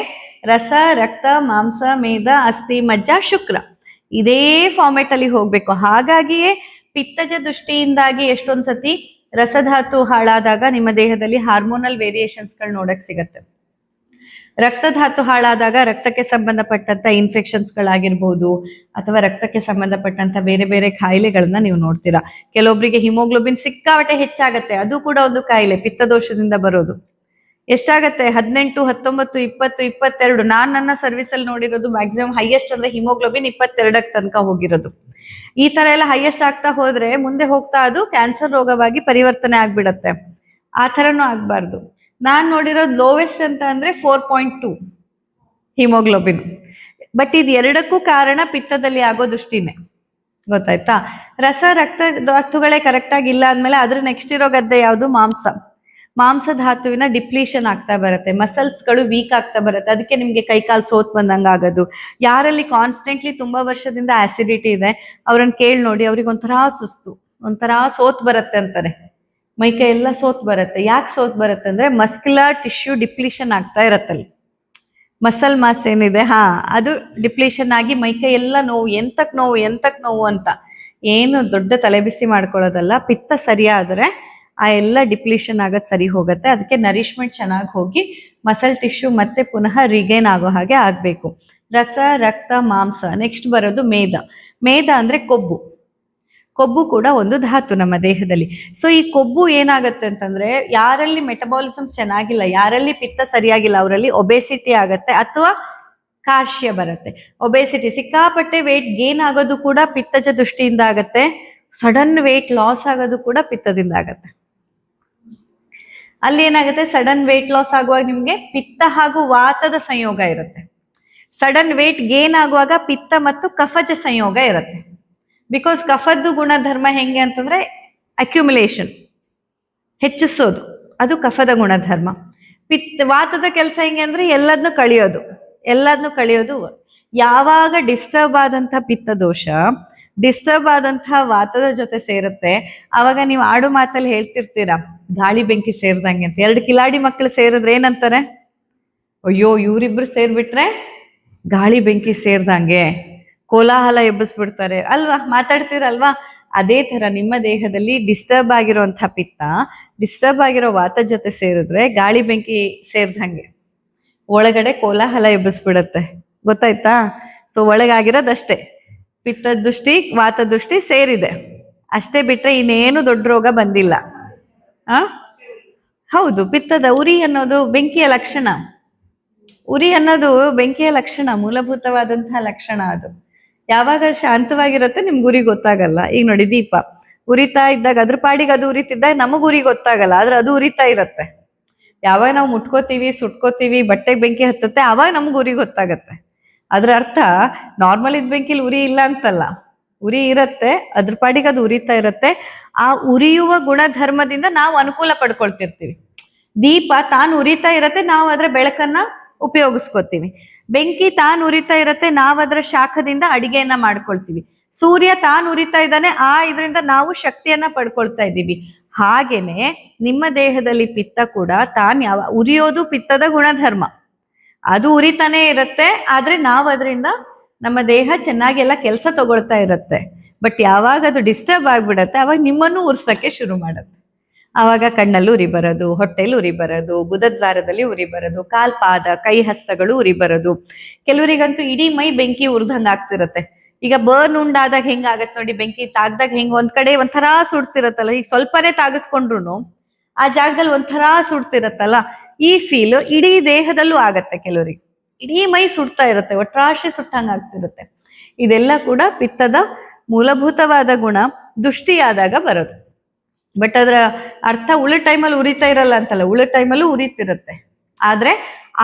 [SPEAKER 1] ರಸ, ರಕ್ತ, ಮಾಂಸ, ಮೇದ, ಅಸ್ಥಿ, ಮಜ್ಜ, ಶುಕ್ರ, ಇದೇ ಫಾರ್ಮೆಟ್ ಅಲ್ಲಿ ಹೋಗ್ಬೇಕು. ಹಾಗಾಗಿಯೇ ಪಿತ್ತಜ ದೃಷ್ಟಿಯಿಂದಾಗಿ ಎಷ್ಟೊಂದ್ಸತಿ ರಸಧಾತು ಹಾಳಾದಾಗ ನಿಮ್ಮ ದೇಹದಲ್ಲಿ ಹಾರ್ಮೋನಲ್ ವೇರಿಯೇಷನ್ಸ್ಗಳು ನೋಡಕ್ ಸಿಗತ್ತೆ. ರಕ್ತಧಾತು ಹಾಳಾದಾಗ ರಕ್ತಕ್ಕೆ ಸಂಬಂಧಪಟ್ಟಂತ ಇನ್ಫೆಕ್ಷನ್ಸ್ಗಳಾಗಿರ್ಬೋದು, ಅಥವಾ ರಕ್ತಕ್ಕೆ ಸಂಬಂಧಪಟ್ಟಂತ ಬೇರೆ ಬೇರೆ ಕಾಯಿಲೆಗಳನ್ನ ನೀವು ನೋಡ್ತೀರಾ. ಕೆಲವೊಬ್ಬರಿಗೆ ಹಿಮೋಗ್ಲೋಬಿನ್ ಸಿಕ್ಕಾಪಟ್ಟೆ ಹೆಚ್ಚಾಗತ್ತೆ, ಅದು ಕೂಡ ಒಂದು ಕಾಯಿಲೆ, ಪಿತ್ತದೋಷದಿಂದ ಬರೋದು. ಎಷ್ಟಾಗತ್ತೆ? 18, 19, 20, 22. ನಾನು ನನ್ನ ಸರ್ವಿಸ್ ಅಲ್ಲಿ ನೋಡಿರೋದು ಮ್ಯಾಕ್ಸಿಮಮ್ ಹೈಯೆಸ್ಟ್ ಅಂದ್ರೆ ಹಿಮೋಗ್ಲೋಬಿನ್ 22ಕ್ಕೆ ತನಕ ಹೋಗಿರೋದು. ಈ ತರ ಎಲ್ಲ ಹೈಯೆಸ್ಟ್ ಆಗ್ತಾ ಹೋದ್ರೆ ಮುಂದೆ ಹೋಗ್ತಾ ಅದು ಕ್ಯಾನ್ಸರ್ ರೋಗವಾಗಿ ಪರಿವರ್ತನೆ ಆಗ್ಬಿಡತ್ತೆ. ಆ ಥರನೂ ಆಗ್ಬಾರ್ದು. ನಾನ್ ನೋಡಿರೋದು ಲೋವೆಸ್ಟ್ ಅಂತ ಅಂದ್ರೆ 4.2 ಹಿಮೋಗ್ಲೋಬಿನ್. ಬಟ್ ಇದು ಎರಡಕ್ಕೂ ಕಾರಣ ಪಿತ್ತದಲ್ಲಿ ಆಗೋ ದೃಷ್ಟಿನೇ, ಗೊತ್ತಾಯ್ತಾ? ರಸ, ರಕ್ತ ಧಾತುಗಳೇ ಕರೆಕ್ಟ್ ಆಗಿ ಇಲ್ಲ ಅಂದ್ಮೇಲೆ ಅದ್ರ ನೆಕ್ಸ್ಟ್ ಇರೋ ಗದ್ದೆ ಯಾವುದು? ಮಾಂಸ ಧಾತುವಿನ ಡಿಪ್ಲೀಷನ್ ಆಗ್ತಾ ಬರುತ್ತೆ, ಮಸಲ್ಸ್ಗಳು ವೀಕ್ ಆಗ್ತಾ ಬರುತ್ತೆ. ಅದಕ್ಕೆ ನಿಮ್ಗೆ ಕೈಕಾಲು ಸೋತ್ ಬಂದಂಗೆ ಆಗೋದು. ಯಾರಲ್ಲಿ ಕಾನ್ಸ್ಟೆಂಟ್ಲಿ ತುಂಬಾ ವರ್ಷದಿಂದ ಆಸಿಡಿಟಿ ಇದೆ ಅವ್ರನ್ನ ಕೇಳಿ ನೋಡಿ, ಅವ್ರಿಗೆ ಒಂಥರ ಸುಸ್ತು, ಒಂಥರ ಸೋತ್ ಬರುತ್ತೆ ಅಂತಾರೆ, ಮೈಕೈ ಎಲ್ಲ ಸೋತ್ ಬರುತ್ತೆ. ಯಾಕೆ ಸೋತ್ ಬರುತ್ತೆ ಅಂದ್ರೆ ಮಸ್ಕ್ಯುಲರ್ ಟಿಶ್ಯೂ ಡಿಪ್ಲೀಷನ್ ಆಗ್ತಾ ಇರತ್ತಲ್ಲಿ. ಮಸಲ್ ಮಾಸ್ ಏನಿದೆ ಅದು ಡಿಪ್ಲೀಷನ್ ಆಗಿ ಮೈಕೈ ಎಲ್ಲ ನೋವು, ಎಂತಕ್ ನೋವು ಅಂತ ಏನು ದೊಡ್ಡ ತಲೆಬಿಸಿ ಮಾಡ್ಕೊಳ್ಳೋದಲ್ಲ. ಪಿತ್ತ ಸರಿಯಾದರೆ ಆ ಎಲ್ಲ ಡಿಪ್ಲೀಷನ್ ಆಗೋದು ಸರಿ ಹೋಗುತ್ತೆ. ಅದಕ್ಕೆ ನರಿಶ್ಮೆಂಟ್ ಚೆನ್ನಾಗಿ ಹೋಗಿ ಮಸಲ್ ಟಿಶ್ಯೂ ಮತ್ತೆ ಪುನಃ ರಿಗೇನ್ ಆಗೋ ಹಾಗೆ ಆಗಬೇಕು. ರಸ, ರಕ್ತ, ಮಾಂಸ. ನೆಕ್ಸ್ಟ್ ಬರೋದು ಮೇದ ಅಂದ್ರೆ ಕೊಬ್ಬು ಕೂಡ ಒಂದು ಧಾತು ನಮ್ಮ ದೇಹದಲ್ಲಿ. ಸೊ ಈ ಕೊಬ್ಬು ಏನಾಗತ್ತೆ ಅಂತಂದ್ರೆ, ಯಾರಲ್ಲಿ ಮೆಟಬಾಲಿಸಮ್ ಚೆನ್ನಾಗಿಲ್ಲ, ಯಾರಲ್ಲಿ ಪಿತ್ತ ಸರಿಯಾಗಿಲ್ಲ, ಅವರಲ್ಲಿ ಒಬೆಸಿಟಿ ಆಗತ್ತೆ ಅಥವಾ ಕಾರ್ಶ್ಯ ಬರುತ್ತೆ. ಒಬೆಸಿಟಿ, ಸಿಕ್ಕಾಪಟ್ಟೆ ವೇಟ್ ಗೇನ್ ಆಗೋದು ಕೂಡ ಪಿತ್ತಜ ದೃಷ್ಟಿಯಿಂದ ಆಗತ್ತೆ. ಸಡನ್ ವೇಟ್ ಲಾಸ್ ಆಗೋದು ಕೂಡ ಪಿತ್ತದಿಂದ ಆಗತ್ತೆ. ಅಲ್ಲಿ ಏನಾಗುತ್ತೆ, ಸಡನ್ ವೇಟ್ ಲಾಸ್ ಆಗುವಾಗ ನಿಮ್ಗೆ ಪಿತ್ತ ಹಾಗೂ ವಾತದ ಸಂಯೋಗ ಇರುತ್ತೆ. ಸಡನ್ ವೇಟ್ ಗೇನ್ ಆಗುವಾಗ ಪಿತ್ತ ಮತ್ತು ಕಫಜ ಸಂಯೋಗ ಇರುತ್ತೆ. ಬಿಕಾಸ್ ಕಫದ್ದು ಗುಣಧರ್ಮ ಹೆಂಗೆ ಅಂತಂದ್ರೆ ಅಕ್ಯುಮುಲೇಷನ್, ಹೆಚ್ಚಿಸೋದು, ಅದು ಕಫದ ಗುಣಧರ್ಮ. ವಾತದ ಕೆಲಸ ಹೆಂಗೆ ಅಂದ್ರೆ ಎಲ್ಲದನ್ನು ಕಳಿಯೋದು. ಯಾವಾಗ ಡಿಸ್ಟರ್ಬ್ ಆದಂಥ ಪಿತ್ತ ದೋಷ ಡಿಸ್ಟರ್ಬ್ ಆದಂತಹ ವಾತದ ಜೊತೆ ಸೇರುತ್ತೆ, ಆವಾಗ ನೀವು ಆಡು ಮಾತಲ್ಲಿ ಹೇಳ್ತಿರ್ತೀರಾ ಗಾಳಿ ಬೆಂಕಿ ಸೇರ್ದಂಗೆ ಅಂತ. 2 ಕಿಲಾಡಿ ಮಕ್ಕಳು ಸೇರಿದ್ರೆ ಏನಂತಾರೆ? ಅಯ್ಯೋ ಇವರಿಬ್ರು ಸೇರ್ಬಿಟ್ರೆ ಗಾಳಿ ಬೆಂಕಿ ಸೇರ್ದಂಗೆ, ಕೋಲಾಹಲ ಎಬ್ಬಿಸ್ಬಿಡ್ತಾರೆ ಅಲ್ವಾ, ಮಾತಾಡ್ತೀರಲ್ವಾ? ಅದೇ ತರ ನಿಮ್ಮ ದೇಹದಲ್ಲಿ ಡಿಸ್ಟರ್ಬ್ ಆಗಿರುವಂಥ ಪಿತ್ತ ಡಿಸ್ಟರ್ಬ್ ಆಗಿರೋ ವಾತದ ಜೊತೆ ಸೇರಿದ್ರೆ ಗಾಳಿ ಬೆಂಕಿ ಸೇರ್ದಂಗೆ, ಒಳಗಡೆ ಕೋಲಾಹಲ ಎಬ್ಬಿಸ್ಬಿಡತ್ತೆ, ಗೊತ್ತಾಯ್ತಾ? ಸೊ ಒಳಗಾಗಿರೋದಷ್ಟೇ, ಪಿತ್ತ ದೃಷ್ಟಿ ವಾತ ದೃಷ್ಟಿ ಸೇರಿದೆ ಅಷ್ಟೇ, ಬಿಟ್ರೆ ಇನ್ನೇನು ದೊಡ್ಡ ರೋಗ ಬಂದಿಲ್ಲ. ಹೌದು, ಪಿತ್ತದ ಉರಿ ಅನ್ನೋದು ಬೆಂಕಿಯ ಲಕ್ಷಣ. ಉರಿ ಅನ್ನೋದು ಬೆಂಕಿಯ ಲಕ್ಷಣ, ಮೂಲಭೂತವಾದಂತಹ ಲಕ್ಷಣ. ಅದು ಯಾವಾಗ ಶಾಂತವಾಗಿರುತ್ತೆ ನಿಮ್ಗೆ ಉರಿ ಗೊತ್ತಾಗಲ್ಲ. ಈಗ ನೋಡಿ, ದೀಪ ಉರಿತಾ ಇದ್ದಾಗ ಅದ್ರ ಪಾಡಿಗೆ ಅದು ಉರಿತಿದ್ದಾಗ ನಮಗ್ ಉರಿ ಗೊತ್ತಾಗಲ್ಲ, ಆದ್ರೆ ಅದು ಉರಿತಾ ಇರತ್ತೆ. ಯಾವಾಗ ನಾವು ಮುಟ್ಕೋತೀವಿ, ಸುಟ್ಕೋತೀವಿ, ಬಟ್ಟೆಗೆ ಬೆಂಕಿ ಹತ್ತುತ್ತೆ, ಆವಾಗ ನಮ್ಗೆ ಉರಿ ಗೊತ್ತಾಗತ್ತೆ. ಅದ್ರ ಅರ್ಥ ನಾರ್ಮಲ್ ಇದ್ ಬೆಂಕಿಲಿ ಉರಿ ಇಲ್ಲ ಅಂತಲ್ಲ, ಉರಿ ಇರತ್ತೆ, ಅದ್ರ ಪಾಡಿಗೆ ಅದು ಉರಿತಾ ಇರತ್ತೆ. ಆ ಉರಿಯುವ ಗುಣಧರ್ಮದಿಂದ ನಾವು ಅನುಕೂಲ ಪಡ್ಕೊಳ್ತಿರ್ತೀವಿ. ದೀಪ ತಾನು ಉರಿತಾ ಇರತ್ತೆ, ನಾವು ಅದ್ರ ಬೆಳಕನ್ನ ಉಪಯೋಗಿಸ್ಕೋತೀವಿ. ಬೆಂಕಿ ತಾನು ಉರಿತಾ ಇರತ್ತೆ, ನಾವು ಅದರ ಶಾಖದಿಂದ ಅಡಿಗೆಯನ್ನ ಮಾಡ್ಕೊಳ್ತೀವಿ. ಸೂರ್ಯ ತಾನು ಉರಿತಾ ಇದ್ದಾನೆ, ಇದರಿಂದ ನಾವು ಶಕ್ತಿಯನ್ನ ಪಡ್ಕೊಳ್ತಾ ಇದ್ದೀವಿ. ಹಾಗೇನೆ ನಿಮ್ಮ ದೇಹದಲ್ಲಿ ಪಿತ್ತ ಕೂಡ ಉರಿಯೋದು ಪಿತ್ತದ ಗುಣಧರ್ಮ, ಅದು ಉರಿತಾನೆ ಇರತ್ತೆ. ಆದ್ರೆ ನಾವು ಅದರಿಂದ ನಮ್ಮ ದೇಹ ಚೆನ್ನಾಗಿ ಎಲ್ಲ ಕೆಲಸ ತಗೊಳ್ತಾ ಇರತ್ತೆ. ಬಟ್ ಯಾವಾಗ ಅದು ಡಿಸ್ಟರ್ಬ್ ಆಗ್ಬಿಡತ್ತೆ, ಅವಾಗ ನಿಮ್ಮನ್ನು ಉರ್ಸಕ್ಕೆ ಶುರು ಮಾಡತ್ತೆ. ಆವಾಗ ಕಣ್ಣಲ್ಲಿ ಉರಿ ಬರೋದು, ಹೊಟ್ಟೆಲಿ ಉರಿ ಬರೋದು, ಬುಧದ್ವಾರದಲ್ಲಿ ಉರಿ ಬರೋದು, ಕಾಲ್ಪಾದ ಕೈ ಹಸ್ತಗಳು ಉರಿ ಬರೋದು. ಕೆಲವರಿಗಂತೂ ಇಡೀ ಮೈ ಬೆಂಕಿ ಉರ್ದಂಗ್ ಆಗ್ತಿರತ್ತೆ. ಈಗ ಬರ್ನ್ ಉಂಡಾದಾಗ ಹೆಂಗಾಗತ್ತೆ ನೋಡಿ, ಬೆಂಕಿ ತಾಗ್ದಾಗ ಹೆಂಗ್ ಒಂದ್ ಕಡೆ ಒಂಥರ ಸುಡ್ತಿರತ್ತಲ್ಲ, ಈಗ ಸ್ವಲ್ಪನೇ ತಾಗಿಸ್ಕೊಂಡ್ರು ಆ ಜಾಗದಲ್ಲಿ ಒಂಥರ ಸುಡ್ತಿರತ್ತಲ್ಲ, ಈ ಫೀಲ್ ಇಡೀ ದೇಹದಲ್ಲೂ ಆಗತ್ತೆ ಕೆಲವರಿಗೆ. ಇಡೀ ಮೈ ಸುಡ್ತಾ ಇರುತ್ತೆ, ಒಟ್ರಾಶಿ ಸುಟ್ಟಂಗೆ ಆಗ್ತಿರುತ್ತೆ. ಇದೆಲ್ಲ ಕೂಡ ಪಿತ್ತದ ಮೂಲಭೂತವಾದ ಗುಣ ದುಷ್ಟಿಯಾದಾಗ ಬರೋದು. ಬಟ್ ಅದರ ಅರ್ಥ ಉಳಿದ ಟೈಮಲ್ಲಿ ಉರಿತಾ ಇರಲ್ಲ ಅಂತಲ್ಲ, ಉಳಿದ ಟೈಮಲ್ಲೂ ಉರಿತಿರುತ್ತೆ. ಆದ್ರೆ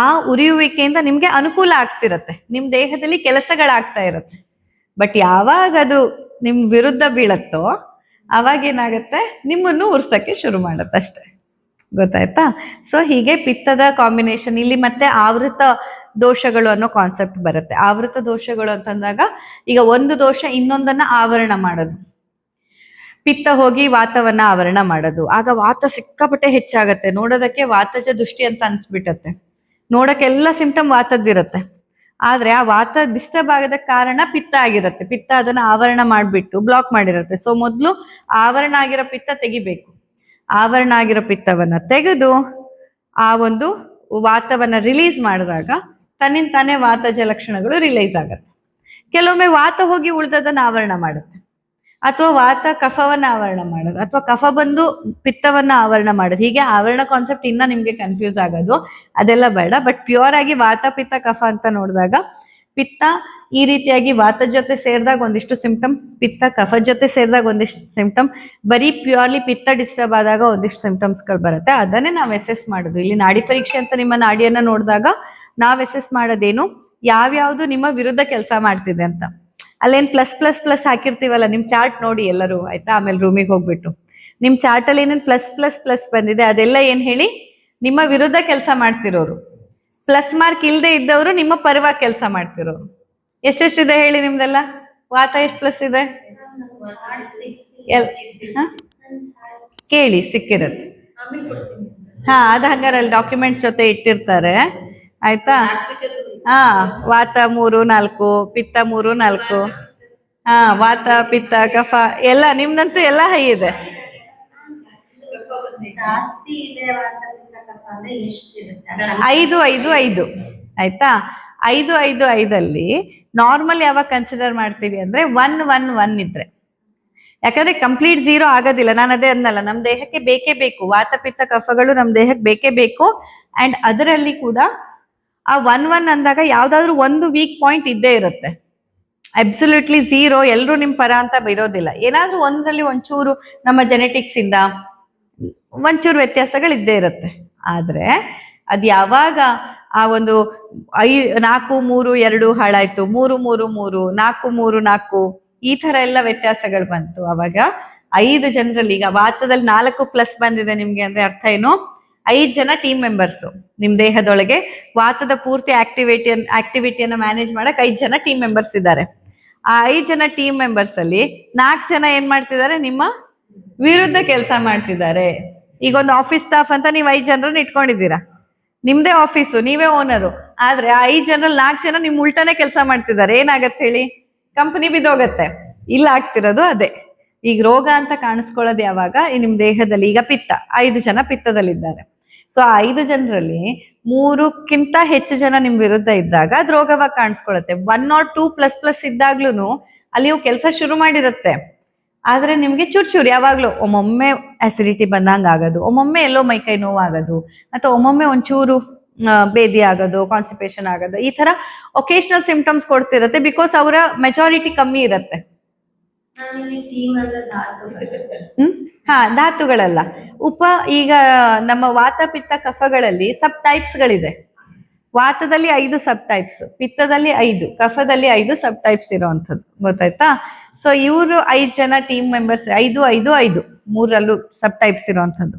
[SPEAKER 1] ಆ ಉರಿಯುವಿಕೆಯಿಂದ ನಿಮ್ಗೆ ಅನುಕೂಲ ಆಗ್ತಿರತ್ತೆ, ನಿಮ್ ದೇಹದಲ್ಲಿ ಕೆಲಸಗಳಾಗ್ತಾ ಇರುತ್ತೆ. ಬಟ್ ಯಾವಾಗ ಅದು ನಿಮ್ ವಿರುದ್ಧ ಬೀಳತ್ತೋ ಅವಾಗ ಏನಾಗತ್ತೆ, ನಿಮ್ಮನ್ನು ಉರ್ಸಕ್ಕೆ ಶುರು ಮಾಡತ್ತೆ ಅಷ್ಟೆ. ಗೊತ್ತಾಯ್ತಾ? ಸೊ ಹೀಗೆ ಪಿತ್ತದ ಕಾಂಬಿನೇಷನ್ ಇಲ್ಲಿ. ಮತ್ತೆ ಆವೃತ ದೋಷಗಳು ಅನ್ನೋ ಕಾನ್ಸೆಪ್ಟ್ ಬರುತ್ತೆ. ಆವೃತ ದೋಷಗಳು ಅಂತಂದಾಗ ಈಗ ಒಂದು ದೋಷ ಇನ್ನೊಂದನ್ನ ಆವರಣ ಮಾಡೋದು. ಪಿತ್ತ ಹೋಗಿ ವಾತವನ್ನ ಆವರಣ ಮಾಡೋದು, ಆಗ ವಾತ ಸಿಕ್ಕಾಪಟ್ಟೆ ಹೆಚ್ಚಾಗತ್ತೆ. ನೋಡೋದಕ್ಕೆ ವಾತಜ ದೃಷ್ಟಿ ಅಂತ ಅನ್ಸ್ಬಿಟ್ಟತ್ತೆ, ನೋಡಕ್ಕೆಲ್ಲ ಸಿಂಪ್ಟಮ್ ವಾತದ್ದಿರತ್ತೆ. ಆದ್ರೆ ಆ ವಾತ ಡಿಸ್ಟರ್ಬ್ ಆಗೋದಕ್ಕೆ ಕಾರಣ ಪಿತ್ತ ಆಗಿರುತ್ತೆ. ಪಿತ್ತ ಅದನ್ನ ಆವರಣ ಮಾಡಿಬಿಟ್ಟು ಬ್ಲಾಕ್ ಮಾಡಿರುತ್ತೆ. ಸೊ ಮೊದಲು ಆವರಣ ಆಗಿರೋ ಪಿತ್ತ ತೆಗಿಬೇಕು. ಆವರಣ ಆಗಿರೋ ಪಿತ್ತವನ್ನ ತೆಗೆದು ಆ ಒಂದು ವಾತವನ್ನ ರಿಲೀಸ್ ಮಾಡಿದಾಗ ತನ್ನಿಂದ ತಾನೇ ವಾತಜ ಲಕ್ಷಣಗಳು ರಿಲೀಸ್ ಆಗತ್ತೆ. ಕೆಲವೊಮ್ಮೆ ವಾತ ಹೋಗಿ ಉಳ್ದದನ್ನ ಆವರಣ ಮಾಡುತ್ತೆ, ಅಥವಾ ವಾತ ಕಫವನ್ನ ಆವರಣ ಮಾಡೋದು, ಅಥವಾ ಕಫ ಬಂದು ಪಿತ್ತವನ್ನ ಆವರಣ ಮಾಡೋದು. ಹೀಗೆ ಆವರಣ ಕಾನ್ಸೆಪ್ಟ್ ಇನ್ನ ನಿಮ್ಗೆ ಕನ್ಫ್ಯೂಸ್ ಆಗೋದು, ಅದೆಲ್ಲ ಬೇಡ. ಬಟ್ ಪ್ಯೂರ್ ಆಗಿ ವಾತ ಪಿತ್ತ ಕಫ ಅಂತ ನೋಡಿದಾಗ ಪಿತ್ತ ಈ ರೀತಿಯಾಗಿ ವಾತದ ಜೊತೆ ಸೇರಿದಾಗ ಒಂದಿಷ್ಟು ಸಿಂಪ್ಟಮ್, ಪಿತ್ತ ಕಫದ ಜೊತೆ ಸೇರಿದಾಗ ಒಂದಿಷ್ಟು ಸಿಂಪ್ಟಮ್, ಬರೀ ಪ್ಯೂರ್ಲಿ ಪಿತ್ತ ಡಿಸ್ಟರ್ಬ್ ಆದಾಗ ಒಂದಿಷ್ಟು ಸಿಂಪ್ಟಮ್ಸ್ಗಳು ಬರುತ್ತೆ. ಅದನ್ನೇ ನಾವು ಎಸೆಸ್ ಮಾಡೋದು. ಇಲ್ಲಿ ನಾಡಿ ಪರೀಕ್ಷೆ ಅಂತ ನಿಮ್ಮ ನಾಡಿಯನ್ನ ನೋಡಿದಾಗ ನಾವು ಎಸೆಸ್ ಮಾಡೋದೇನು, ಯಾವ್ಯಾವ್ದು ನಿಮ್ಮ ವಿರುದ್ಧ ಕೆಲಸ ಮಾಡ್ತಿದೆ ಅಂತ. ಅಲ್ಲೇನ್ ಪ್ಲಸ್ ಪ್ಲಸ್ ಪ್ಲಸ್ ಹಾಕಿರ್ತೀವಲ್ಲ, ನಿಮ್ ಚಾರ್ಟ್ ನೋಡಿ ಎಲ್ಲರೂ, ಆಯ್ತಾ? ಆಮೇಲೆ ರೂಮಿಗೆ ಹೋಗ್ಬಿಟ್ಟು ನಿಮ್ ಚಾರ್ಟ್ ಅಲ್ಲಿ ಏನೇನ್ ಪ್ಲಸ್ ಪ್ಲಸ್ ಪ್ಲಸ್ ಬಂದಿದೆ ಅದೆಲ್ಲ ಏನ್ ಹೇಳಿ, ನಿಮ್ಮ ವಿರುದ್ಧ ಕೆಲಸ ಮಾಡ್ತಿರೋರು. ಪ್ಲಸ್ ಮಾರ್ಕ್ ಇಲ್ಲದೆ ಇದ್ದವರು ನಿಮ್ಮ ಪರವಾಗಿ ಕೆಲಸ ಮಾಡ್ತಿರೋರು. ಎಷ್ಟೆಷ್ಟಿದೆ ಹೇಳಿ ನಿಮ್ದೆಲ್ಲ? ವಾತ ಎಷ್ಟು ಪ್ಲಸ್ ಇದೆ? ಕೇಳಿ, ಸಿಕ್ಕಿರತ್ತೆ. ಹಾ, ಅದು ಹಂಗಾರೆ ಅಲ್ಲಿ ಡಾಕ್ಯುಮೆಂಟ್ಸ್ ಜೊತೆ ಇಟ್ಟಿರ್ತಾರೆ, ಆಯ್ತಾ? ಹಾ, ವಾತ 3, 4, ಪಿತ್ತ 3, 4. ಹಾ, ವಾತ ಪಿತ್ತ ಕಫ ಎಲ್ಲ ನಿಮ್ದಂತೂ ಎಲ್ಲ ಹೈ ಇದೆ. 5, 5, 5 ಆಯ್ತಾ? 5, 5, 5 ನಾರ್ಮಲ್ ಯಾವಾಗ ಕನ್ಸಿಡರ್ ಮಾಡ್ತೀವಿ ಅಂದ್ರೆ 1, 1, 1 ಇದ್ರೆ. ಯಾಕಂದ್ರೆ ಕಂಪ್ಲೀಟ್ 0 ಆಗೋದಿಲ್ಲ. ನಾನು ಅದೇ ಅನ್ನಲ್ಲ, ನಮ್ ದೇಹಕ್ಕೆ ಬೇಕೇ ಬೇಕು, ವಾತ ಪಿತ್ತ ಕಫಗಳು ನಮ್ ದೇಹಕ್ಕೆ ಬೇಕೇ ಬೇಕು. ಅಂಡ್ ಅದರಲ್ಲಿ ಕೂಡ ಆ 1, 1 ಅಂದಾಗ ಯಾವ್ದಾದ್ರು ಒಂದು ವೀಕ್ ಪಾಯಿಂಟ್ ಇದ್ದೇ ಇರುತ್ತೆ. ಅಬ್ಸಲ್ಯೂಟ್ಲಿ 0 ಎಲ್ಲರೂ ನಿಮ್ ಪರ ಅಂತ ಇರೋದಿಲ್ಲ. ಏನಾದ್ರೂ ಒಂದ್ರಲ್ಲಿ ಒಂಚೂರು ನಮ್ಮ ಜೆನೆಟಿಕ್ಸ್ ಇಂದ ಒಂಚೂರು ವ್ಯತ್ಯಾಸಗಳು ಇದ್ದೇ ಇರುತ್ತೆ. ಆದ್ರೆ ಅದ್ ಯಾವಾಗ ಆ ಒಂದು 4, 3, 2 ಹಾಳಾಯ್ತು, 3, 3, 3, 4, 3, 4 ಈ ತರ ಎಲ್ಲ ವ್ಯತ್ಯಾಸಗಳು ಬಂತು, ಅವಾಗ 5 ಜನರಲ್ಲಿ, ಈಗ ವಾತದಲ್ಲಿ 4 ಪ್ಲಸ್ ಬಂದಿದೆ ನಿಮ್ಗೆ ಅಂದ್ರೆ ಅರ್ಥ ಏನು, 5 ಜನ ಟೀಮ್ ಮೆಂಬರ್ಸು ನಿಮ್ ದೇಹದೊಳಗೆ. ವಾತದ ಪೂರ್ತಿ ಆಕ್ಟಿವಿಟಿಯನ್ನ ಮ್ಯಾನೇಜ್ ಮಾಡಕ್ 5 ಜನ ಟೀಮ್ ಮೆಂಬರ್ಸ್ ಇದ್ದಾರೆ. ಆ 5 ಜನ ಟೀಮ್ ಮೆಂಬರ್ಸ್ ಅಲ್ಲಿ 4 ಜನ ಏನ್ ಮಾಡ್ತಿದ್ದಾರೆ, ನಿಮ್ಮ ವಿರುದ್ಧ ಕೆಲಸ ಮಾಡ್ತಿದ್ದಾರೆ. ಈಗ ಒಂದು ಆಫೀಸ್ ಸ್ಟಾಫ್ ಅಂತ ನೀವು 5 ಜನರನ್ನ ಇಟ್ಕೊಂಡಿದ್ದೀರಾ, ನಿಮ್ದೇ ಆಫೀಸು, ನೀವೇ ಓನರು. ಆದ್ರೆ 5 ಜನರಲ್ಲಿ 4 ಜನ ನಿಮ್ ಉಲ್ಟಾನೇ ಕೆಲಸ ಮಾಡ್ತಿದ್ದಾರೆ. ಏನಾಗತ್ತೆ ಹೇಳಿ, ಕಂಪನಿ ಬಿದ್ದೋಗತ್ತೆ. ಇಲ್ಲ ಆಗ್ತಿರೋದು ಅದೇ. ಈಗ ರೋಗ ಅಂತ ಕಾಣಿಸ್ಕೊಳ್ಳೋದು ಯಾವಾಗ, ನಿಮ್ ದೇಹದಲ್ಲಿ ಈಗ ಪಿತ್ತ, 5 ಜನ ಪಿತ್ತದಲ್ಲಿದ್ದಾರೆ. ಸೊ ಆ 5 ಜನರಲ್ಲಿ 3ಕ್ಕಿಂತ ಹೆಚ್ಚು ಜನ ನಿಮ್ ವಿರುದ್ಧ ಇದ್ದಾಗ ಅದು ರೋಗವಾಗಿ ಕಾಣಿಸ್ಕೊಳತ್ತೆ. 1 or 2 ಪ್ಲಸ್ ಪ್ಲಸ್ ಇದ್ದಾಗ್ಲೂ ಅಲ್ಲಿ ಕೆಲಸ ಶುರು ಮಾಡಿರುತ್ತೆ. ಆದ್ರೆ ನಿಮ್ಗೆ ಚೂರು ಯಾವಾಗ್ಲೂ ಒಮ್ಮೊಮ್ಮೆ ಅಸಿಡಿಟಿ ಬಂದಂಗ ಆಗೋದು, ಒಮ್ಮೊಮ್ಮೆ ಎಲ್ಲೋ ಮೈಕೈ ನೋವು ಆಗೋದು, ಅಥವಾ ಒಮ್ಮೊಮ್ಮೆ ಒಂಚೂರು ಬೇದಿ ಆಗೋದು, ಕಾನ್ಸ್ಟಿಪೇಷನ್ ಆಗೋದು, ಈ ತರ ಒಕೇಶನಲ್ ಸಿಂಪ್ಟಮ್ಸ್ ಕೊಡ್ತಿರತ್ತೆ. ಬಿಕಾಸ್ ಅವರ ಮೆಜಾರಿಟಿ ಕಮ್ಮಿ ಇರತ್ತೆ. ಹಾ, ಧಾತುಗಳಲ್ಲ, ಈಗ ನಮ್ಮ ವಾತ ಪಿತ್ತ ಕಫಗಳಲ್ಲಿ ಸಬ್ ಟೈಪ್ಸ್ ಗಳಿದೆ. ವಾತದಲ್ಲಿ 5 ಸಬ್ ಟೈಪ್ಸ್, ಪಿತ್ತದಲ್ಲಿ 5, ಕಫದಲ್ಲಿ 5 ಸಬ್ ಟೈಪ್ಸ್ ಇರೋವಂಥದ್ದು. ಗೊತ್ತಾಯ್ತಾ? ಸೊ ಇವರು 5 ಜನ ಟೀಮ್ ಮೆಂಬರ್ಸ್, 5, 5, 5 3ರಲ್ಲೂ ಸಬ್ ಟೈಪ್ಸ್ ಇರೋವಂಥದ್ದು.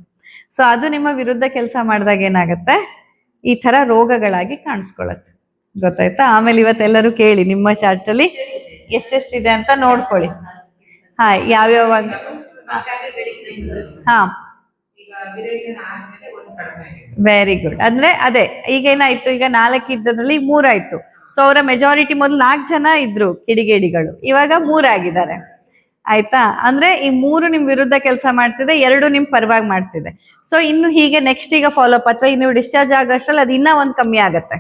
[SPEAKER 1] ಸೊ ಅದು ನಿಮ್ಮ ವಿರುದ್ಧ ಕೆಲಸ ಮಾಡಿದಾಗ ಏನಾಗತ್ತೆ, ಈ ತರ ರೋಗಗಳಾಗಿ ಕಾಣಿಸ್ಕೊಳತ್ತೆ. ಗೊತ್ತಾಯ್ತಾ? ಆಮೇಲೆ ಇವತ್ತೆಲ್ಲರೂ ಕೇಳಿ, ನಿಮ್ಮ ಚಾರ್ಟ್ ಅಲ್ಲಿ ಎಷ್ಟೆಷ್ಟಿದೆ ಅಂತ ನೋಡ್ಕೊಳ್ಳಿ. ಹಾ, ಯಾವ್ಯಾವ. ಹಾ, ವೆರಿ ಗುಡ್. ಅಂದ್ರೆ ಅದೇ, ಈಗ ಏನಾಯ್ತು, ಈಗ 4 ಇದ್ದದ್ರಲ್ಲಿ 3 ಆಯ್ತು. ಸೊ ಅವರ ಮೆಜಾರಿಟಿ ಮೊದಲು 4 ಜನ ಇದ್ರು ಕಿಡಿಗೇಡಿಗಳು, ಇವಾಗ 3 ಆಗಿದ್ದಾರೆ. ಆಯ್ತಾ? ಅಂದ್ರೆ ಈ 3 ನಿಮ್ ವಿರುದ್ಧ ಕೆಲಸ ಮಾಡ್ತಿದೆ, 2 ನಿಮ್ ಪರವಾಗಿ ಮಾಡ್ತಿದೆ. ಸೊ ಇನ್ನು ಹೀಗೆ ನೆಕ್ಸ್ಟ್ ಈಗ ಫಾಲೋ ಅಪ್, ಅಥವಾ ನೀವು ಡಿಸ್ಚಾರ್ಜ್ ಆಗೋಷ್ಟ್ರಲ್ಲಿ ಅದು ಇನ್ನೂ 1 ಕಮ್ಮಿ ಆಗತ್ತೆ.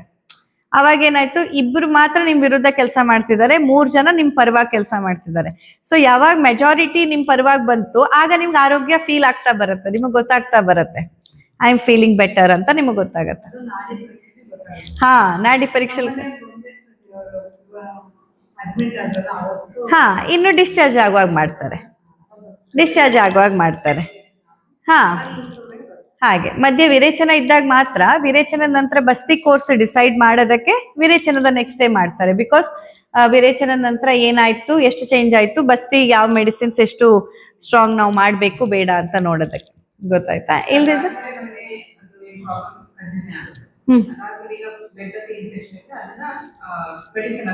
[SPEAKER 1] ಅವಾಗ ಏನಾಯ್ತು, 2 ಮಾತ್ರ ನಿಮ್ ವಿರುದ್ಧ ಕೆಲಸ ಮಾಡ್ತಿದ್ದಾರೆ, 3 ಜನ ನಿಮ್ ಪರವಾಗಿ ಕೆಲಸ ಮಾಡ್ತಿದ್ದಾರೆ. ಸೊ ಯಾವಾಗ ಮೆಜಾರಿಟಿ ನಿಮ್ ಪರವಾಗಿ ಬಂತು, ಆಗ ನಿಮ್ಗೆ ಆರೋಗ್ಯ ಫೀಲ್ ಆಗ್ತಾ ಬರುತ್ತೆ, ನಿಮಗೆ ಗೊತ್ತಾಗ್ತಾ ಬರುತ್ತೆ, ಐ ಆಮ್ ಫೀಲಿಂಗ್ ಬೆಟರ್ ಅಂತ ನಿಮಗೆ ಗೊತ್ತಾಗತ್ತೆ. ಹಾ ನಾಡಿ ಪರೀಕ್ಷೆ ಹಾ ಇನ್ನು ಡಿಸ್ಚಾರ್ಜ್ ಆಗುವಾಗ ಮಾಡ್ತಾರೆ, ಡಿಸ್ಚಾರ್ಜ್ ಆಗುವಾಗ ಮಾಡ್ತಾರೆ. ಹಾ ಹಾಗೆ ಮಧ್ಯೆ ವಿರೇಚನ ಇದ್ದಾಗ ಮಾತ್ರ ವಿರೇಚನದ ನಂತರ ಬಸ್ತಿ ಕೋರ್ಸ್ ಡಿಸೈಡ್ ಮಾಡೋದಕ್ಕೆ ವಿರೇಚನದ ನೆಕ್ಸ್ಟ್ ಡೇ ಮಾಡ್ತಾರೆ. ಬಿಕಾಸ್ ವಿರೇಚನದ ನಂತರ ಏನಾಯ್ತು, ಎಷ್ಟು ಚೇಂಜ್ ಆಯ್ತು, ಬಸ್ತಿ ಯಾವ ಮೆಡಿಸಿನ್ಸ್ ಎಷ್ಟು ಸ್ಟ್ರಾಂಗ್ ನಾವು ಮಾಡಬೇಕು ಬೇಡ ಅಂತ ನೋಡೋದಕ್ಕೆ. ಗೊತ್ತಾಯ್ತಾ? ಇಲ್ದಿದ್ರೆ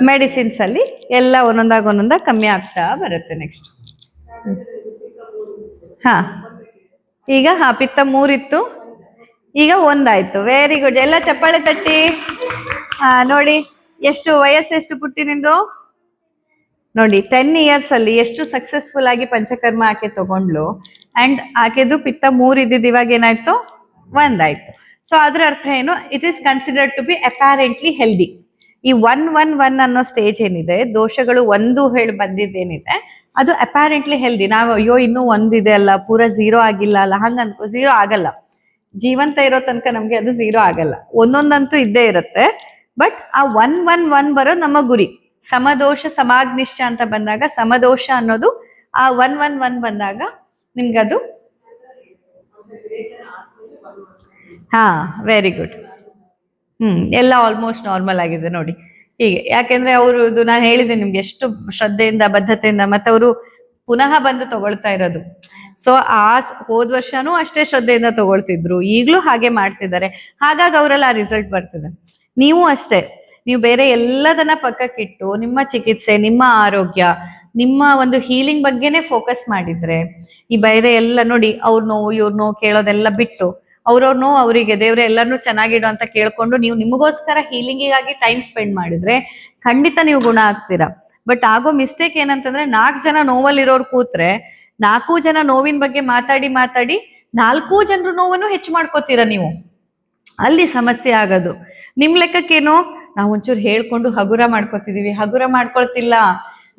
[SPEAKER 1] ಮೆಡಿಸಿನ್ಸ್ ಅಲ್ಲಿ ಎಲ್ಲ ಒಂದೊಂದಾಗ ಕಮ್ಮಿ ಆಗ್ತಾ ಬರುತ್ತೆ. ನೆಕ್ಸ್ಟ್ ಹಾ ಈಗ ಪಿತ್ತ 3 ಇತ್ತು, ಈಗ 1 ಆಯ್ತು. ವೆರಿ ಗುಡ್, ಎಲ್ಲ ಚಪ್ಪಾಳೆ ತಟ್ಟಿ. ನೋಡಿ ಎಷ್ಟು ವಯಸ್ಸೆಷ್ಟು ಪುಟ್ಟಿ ನಿಂದು ನೋಡಿ. 10 years ಅಲ್ಲಿ ಎಷ್ಟು ಸಕ್ಸಸ್ಫುಲ್ ಆಗಿ ಪಂಚಕರ್ಮ ಆಕೆ ತಗೊಂಡ್ಲು. ಅಂಡ್ ಆಕೆದು ಪಿತ್ತ 3 ಇದ್ದಿದ್ದು ಇವಾಗ ಏನಾಯ್ತು, 1 ಆಯ್ತು. ಸೊ ಅದ್ರ ಅರ್ಥ ಏನು, it is considered to be apparently healthy. ಈ 1-1-1 ಅನ್ನೋ ಸ್ಟೇಜ್ ಏನಿದೆ, ದೋಷಗಳು 1 ಹೇಳಿ ಬಂದಿದ್ದೇನಿದೆ, ಅದು ಅಪ್ಯಾರೆಂಟ್ಲಿ ಹೆಲ್ದಿ. ನಾವು ಅಯ್ಯೋ ಇನ್ನೂ 1 ಇದೆ ಅಲ್ಲ, ಪೂರಾ 0 ಆಗಿಲ್ಲ ಅಲ್ಲ, ಹಂಗ ಅನ್ಕೋ. 0 ಆಗಲ್ಲ, ಜೀವಂತ ಇರೋ ತನಕ ನಮ್ಗೆ ಅದು 0 ಆಗಲ್ಲ. ಒಂದೊಂದಂತೂ ಇದ್ದೇ ಇರುತ್ತೆ. ಬಟ್ ಆ 1-1-1 ಬರೋ ನಮ್ಮ ಗುರಿ. ಸಮದೋಷ ಸಮಾಗ್ನಿಶ್ಚ ಅಂತ ಬಂದಾಗ, ಸಮದೋಷ ಅನ್ನೋದು ಆ 1-1-1 ಬಂದಾಗ ನಿಮ್ಗದು ಹಾ ವೆರಿ ಗುಡ್. ಎಲ್ಲ ಆಲ್ಮೋಸ್ಟ್ ನಾರ್ಮಲ್ ಆಗಿದೆ ನೋಡಿ. ಹೀಗೆ ಯಾಕೆಂದ್ರೆ ಅವ್ರದ್ದು ನಾನು ಹೇಳಿದೆ ನಿಮ್ಗೆ ಎಷ್ಟು ಶ್ರದ್ಧೆಯಿಂದ ಬದ್ಧತೆಯಿಂದ ಮತ್ತೆ ಅವರು ಪುನಃ ಬಂದು ತಗೊಳ್ತಾ ಇರೋದು. ಸೊ ಹೋದ ವರ್ಷನೂ ಅಷ್ಟೇ ಶ್ರದ್ಧೆಯಿಂದ ತಗೊಳ್ತಿದ್ರು, ಈಗಲೂ ಹಾಗೆ ಮಾಡ್ತಿದ್ದಾರೆ. ಹಾಗಾಗಿ ಅವರೆಲ್ಲ ಆ ರಿಸಲ್ಟ್ ಬರ್ತಿದೆ. ನೀವು ಅಷ್ಟೇ, ನೀವು ಬೇರೆ ಎಲ್ಲದನ್ನ ಪಕ್ಕಕ್ಕಿಟ್ಟು ನಿಮ್ಮ ಚಿಕಿತ್ಸೆ, ನಿಮ್ಮ ಆರೋಗ್ಯ, ನಿಮ್ಮ ಒಂದು ಹೀಲಿಂಗ್ ಬಗ್ಗೆನೇ ಫೋಕಸ್ ಮಾಡಿದ್ರೆ, ಈ ಬೇರೆ ಎಲ್ಲ ನೋಡಿ ಅವ್ರ ನೋವು ಇವ್ರ ನೋವು ಕೇಳೋದೆಲ್ಲ ಬಿಟ್ಟು ಅವ್ರವ್ರ ನೋವು ಅವರಿಗೆ ದೇವ್ರೆ ಎಲ್ಲರನ್ನೂ ಚೆನ್ನಾಗಿಡು ಅಂತ ಕೇಳ್ಕೊಂಡು ನೀವು ನಿಮಗೋಸ್ಕರ ಹೀಲಿಂಗಿಗಾಗಿ ಟೈಮ್ ಸ್ಪೆಂಡ್ ಮಾಡಿದ್ರೆ ಖಂಡಿತ ನೀವು ಗುಣ ಆಗ್ತೀರಾ. ಬಟ್ ಆಗೋ ಮಿಸ್ಟೇಕ್ ಏನಂತಂದ್ರೆ, 4 ಜನ ನೋವಲ್ಲಿರೋರು ಕೂತ್ರೆ 4 ಜನ ನೋವಿನ ಬಗ್ಗೆ ಮಾತಾಡಿ 4 ಜನರು ನೋವನ್ನು ಹೆಚ್ಚು ಮಾಡ್ಕೋತೀರ ನೀವು. ಅಲ್ಲಿ ಸಮಸ್ಯೆ ಆಗೋದು. ನಿಮ್ ಲೆಕ್ಕಕ್ಕೇನು, ನಾವು ಒಂಚೂರು ಹೇಳ್ಕೊಂಡು ಹಗುರ ಮಾಡ್ಕೋತಿದೀವಿ. ಹಗುರ ಮಾಡ್ಕೊಳ್ತಿಲ್ಲ,